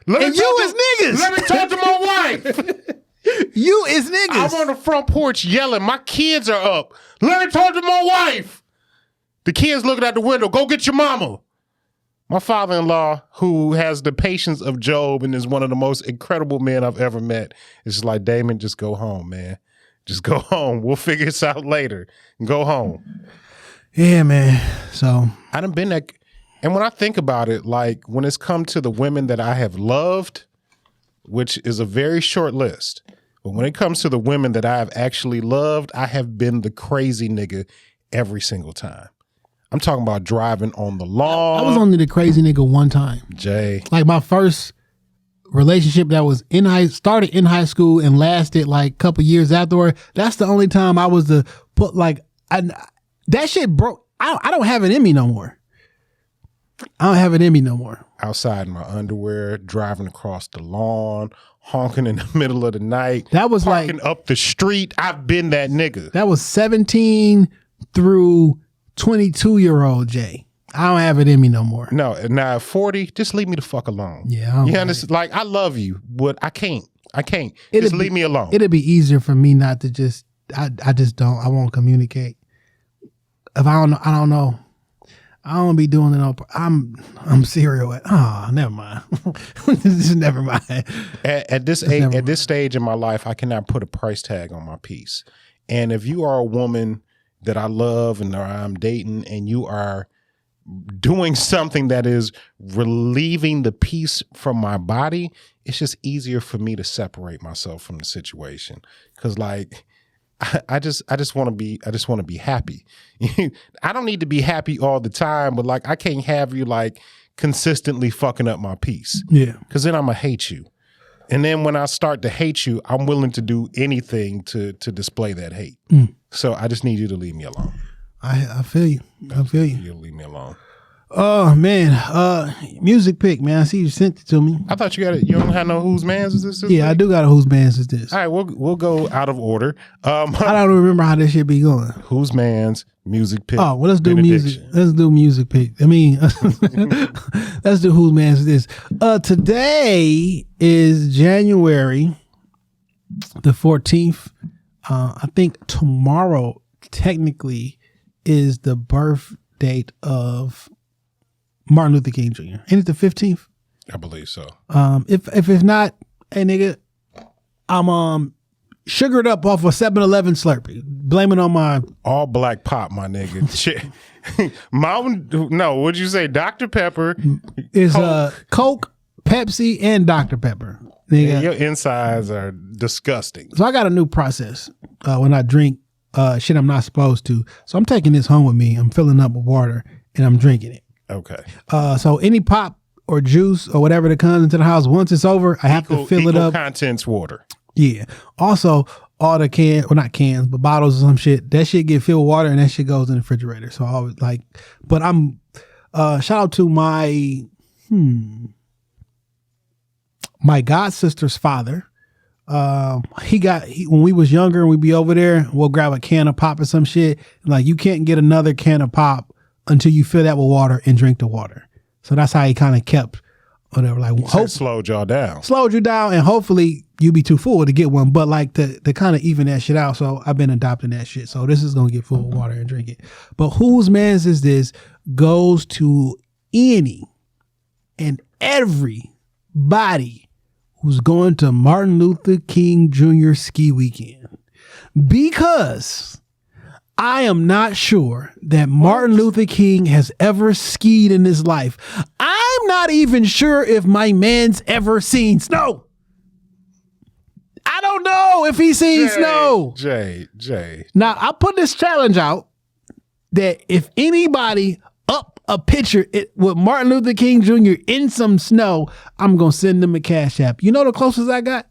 And you is niggas. Let me talk to my wife. You is niggas. I'm on the front porch yelling. My kids are up. Let me talk to my wife. The kids looking out the window. Go get your mama. My father-in-law, who has the patience of Job and is one of the most incredible men I've ever met, is just like, Damon, just go home, man. Just go home. We'll figure this out later. Go home. Yeah, man. So I done been that. And when I think about it, like when it's come to the women that I have loved, which is a very short list, but when it comes to the women that I have actually loved, I have been the crazy nigga every single time. I'm talking about driving on the lawn. I was only the crazy nigga one time. Jay. Like my first relationship that was started in high school and lasted like a couple years afterward. That's the only time I was that shit broke. I don't have it in me no more. I don't have it in me no more. Outside in my underwear, driving across the lawn, honking in the middle of the night. That was parking up the street. I've been that nigga. That was 17 through 22-year-old Jay. I don't have it in me no more. No, now at 40, just leave me the fuck alone. Yeah. You understand? Like, I love you, but I can't. Just leave me alone. It'd be easier for me not to just, I just don't, I won't communicate. If I don't know. I don't be doing it. I'm serial. Never mind. Never mind. At this stage in my life, I cannot put a price tag on my peace. And if you are a woman that I love and I'm dating, and you are doing something that is relieving the peace from my body, it's just easier for me to separate myself from the situation. Cause like, I just want to be happy. I don't need to be happy all the time, but like, I can't have you like consistently fucking up my peace. Yeah. Cause then I'm gonna hate you. And then when I start to hate you, I'm willing to do anything to display that hate. So I just need you to leave me alone. I feel you. I feel you. You'll leave me alone. Oh man, music pick, man. I see you sent it to me. I thought you got it. You don't have no whose man's is this? Yeah, week? I do got a whose man's is this. All right, we'll go out of order. I don't remember how this shit be going. Whose man's music pick? Oh, well, let's do music. Let's do music pick. I mean, let's do whose man's is this. Today is January the 14th. I think tomorrow technically is the birth date of Martin Luther King Jr. Ain't it the 15th? I believe so. If not, hey nigga, I'm sugared up off a 7-Eleven Slurpee. Blame it on my all black pop, my nigga. What'd you say? Dr. Pepper is Coke, Pepsi, and Dr. Pepper. Nigga. Your insides are disgusting. So I got a new process when I drink shit I'm not supposed to. So I'm taking this home with me. I'm filling up with water and I'm drinking it. Okay. So any pop or juice or whatever that comes into the house, once it's over, I have to fill it up. Contents water. Yeah. Also, all the cans, well, not cans, but bottles or some shit, that shit get filled with water and that shit goes in the refrigerator. So I always like, but I'm, shout out to my god sister's father. When we was younger and we'd be over there, we'll grab a can of pop or some shit. Like, you can't get another can of pop until you fill that with water and drink the water. So that's how he kind of kept whatever. Like, slowed y'all down. Slowed you down, and hopefully you be too full to get one. But like to kind of even that shit out. So I've been adopting that shit. So this is gonna get full of water and drink it. But whose man's is this goes to any and everybody who's going to Martin Luther King Jr. ski weekend, because I am not sure that Martin Luther King has ever skied in his life. I'm not even sure if my man's ever seen snow. I don't know if he's seen snow. Jay. Now, I put this challenge out that if anybody up a picture with Martin Luther King Jr. in some snow, I'm going to send them a cash app. You know the closest I got?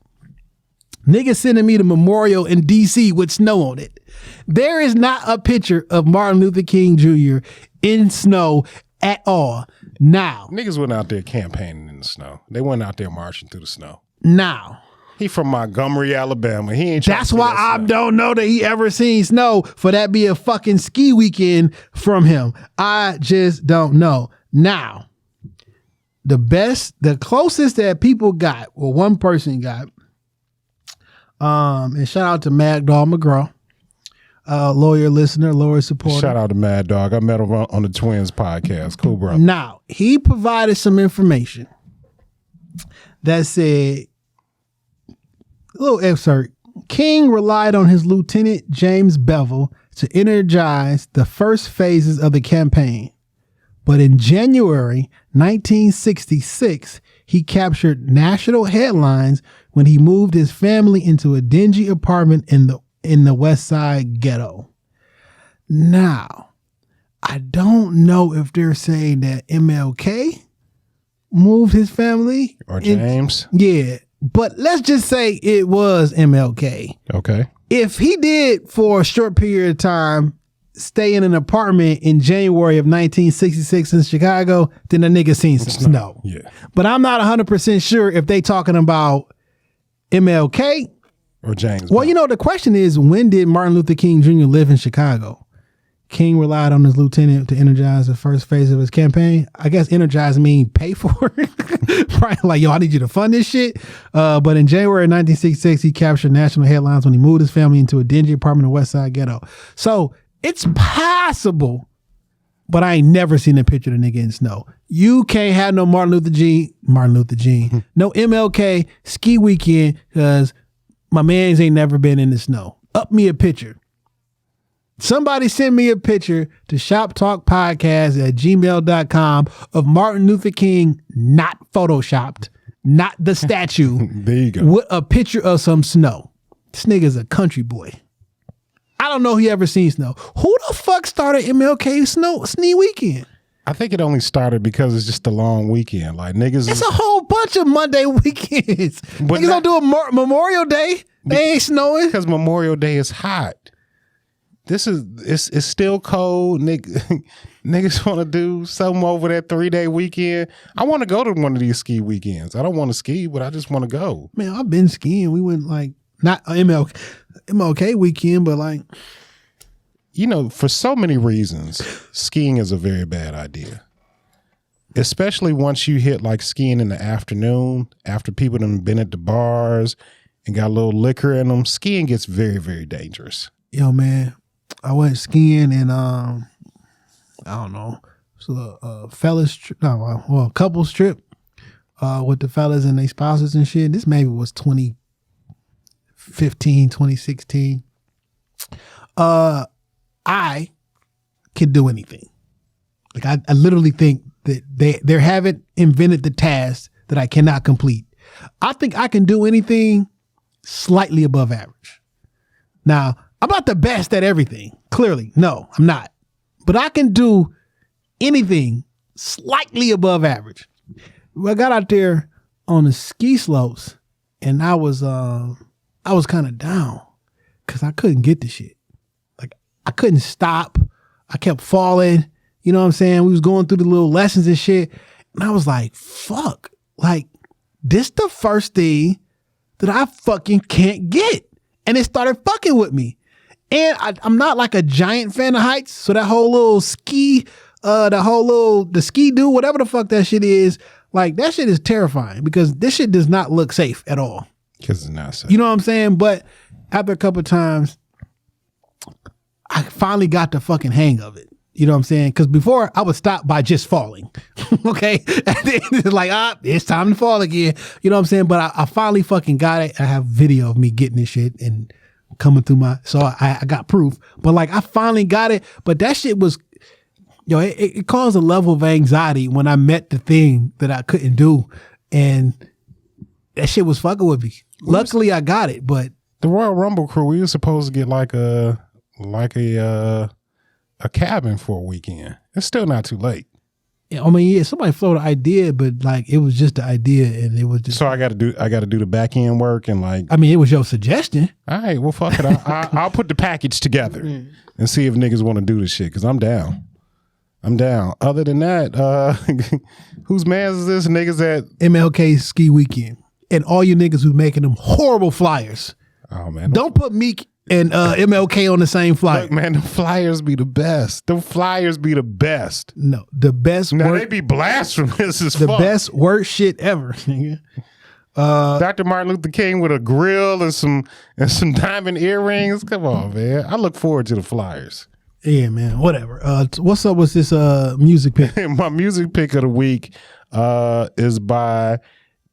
Niggas sending me the memorial in D.C. with snow on it. There is not a picture of Martin Luther King Jr. in snow at all. Now. Niggas went out there campaigning in the snow. They went out there marching through the snow. Now. He from Montgomery, Alabama. He ain't. That's why I don't know that he ever seen snow for that be a fucking ski weekend from him. I just don't know. Now, the closest that people got, or one person got, and shout out to Mad Dog McGraw, lawyer listener, lawyer supporter. Shout out to Mad Dog. I met him on the Twins podcast. Cool, bro. Now, he provided some information that said, a little excerpt. King relied on his lieutenant, James Bevel, to energize the first phases of the campaign. But in January 1966, he captured national headlines when he moved his family into a dingy apartment in the West Side ghetto. Now, I don't know if they're saying that MLK moved his family. Or James. Yeah. But let's just say it was MLK. Okay. If he did for a short period of time stay in an apartment in January of 1966 in Chicago, then the nigga seen some snow. Yeah. But I'm not 100% sure if they talking about MLK or James. Well, you know, the question is, when did Martin Luther King Jr. live in Chicago? King relied on his lieutenant to energize the first phase of his campaign. I guess energize mean pay for it. Probably like, yo, I need you to fund this shit. But in January 1966, he captured national headlines when he moved his family into a dingy apartment in the West Side ghetto. So it's possible, but I ain't never seen a picture of the nigga in snow. You can't have no Martin Luther King, no MLK ski weekend because my mans ain't never been in the snow. Up me a picture. Somebody send me a picture to shoptalkpodcast@gmail.com of Martin Luther King, not photoshopped, not the statue. There you go. With a picture of some snow. This nigga's a country boy. I don't know if he ever seen snow. Who the fuck started MLK Snow weekend? I think it only started because it's just a long weekend. Like niggas, it's a whole bunch of Monday weekends. Niggas don't do a Memorial Day. They ain't snowing because Memorial Day is hot. It's still cold. Niggas want to do something over that 3-day weekend. I want to go to one of these ski weekends. I don't want to ski, but I just want to go. Man, I've been skiing. We went like not MLK weekend, but like, you know, for so many reasons, skiing is a very bad idea. Especially once you hit like skiing in the afternoon, after people have been at the bars and got a little liquor in them. Skiing gets very, very dangerous. Yo, man, I went skiing and I don't know, so a couples trip with the fellas and their spouses and shit. This maybe was 2015, 2016. I could do anything. Like I literally think that they haven't invented the task that I cannot complete. I think I can do anything slightly above average. Now, I'm not the best at everything. Clearly, no, I'm not. But I can do anything slightly above average. I got out there on the ski slopes, and I was kind of down because I couldn't get the shit. Like I couldn't stop. I kept falling. You know what I'm saying? We was going through the little lessons and shit, and I was like, "Fuck!" Like this the first thing that I fucking can't get, and it started fucking with me. And I'm not like a giant fan of heights, so that whole little ski, the ski do, whatever the fuck that shit is, like that shit is terrifying because this shit does not look safe at all. Because it's not safe. You know what I'm saying? But after a couple of times, I finally got the fucking hang of it. You know what I'm saying? Because before I would stop by just falling. Okay? And then it's like, it's time to fall again. You know what I'm saying? But I finally fucking got it. I have video of me getting this shit and coming through so I got proof. But like I finally got it. But that shit was, it caused a level of anxiety when I met the thing that I couldn't do. And that shit was fucking with me. Luckily I got it, but the Royal Rumble crew, we were supposed to get like a cabin for a weekend. It's still not too late. I mean, yeah, somebody floated the idea, but like it was just the idea, and it was just. So I got to do the back end work and like. I mean, it was your suggestion. All right, well, fuck it. I'll put the package together and see if niggas want to do this shit because I'm down. Other than that, whose man is this? Niggas at MLK ski weekend, and all you niggas who making them horrible flyers. Oh man, don't put Meek and MLK on the same flyer. Look, man, the flyers be the best. The flyers be the best. No, the best. Now they be blasphemous as the fuck. Best worst shit ever. Nigga. Dr. Martin Luther King with a grill and some diamond earrings. Come on, man. I look forward to the flyers. Yeah, man. Whatever. What's up with this music pick? My music pick of the week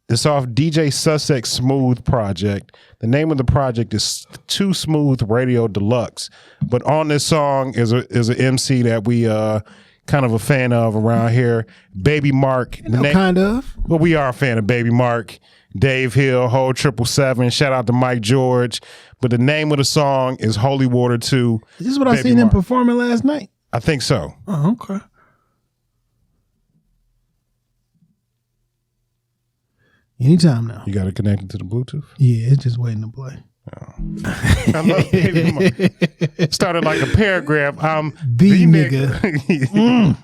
it's off DJ Sussex Smooth Project. The name of the project is Too Smooth Radio Deluxe. But on this song is an MC that we kind of a fan of around here, Baby Mark. Kind of. Well, we are a fan of Baby Mark, Dave Hill, Whole 777. Shout out to Mike George. But the name of the song is Holy Water 2. Is this what I seen him performing last night? I think so. Oh, okay. Anytime now. You got it connected to the Bluetooth? Yeah, it's just waiting to play. Oh. I love Baby Mark. Started like a paragraph. I'm the nigga.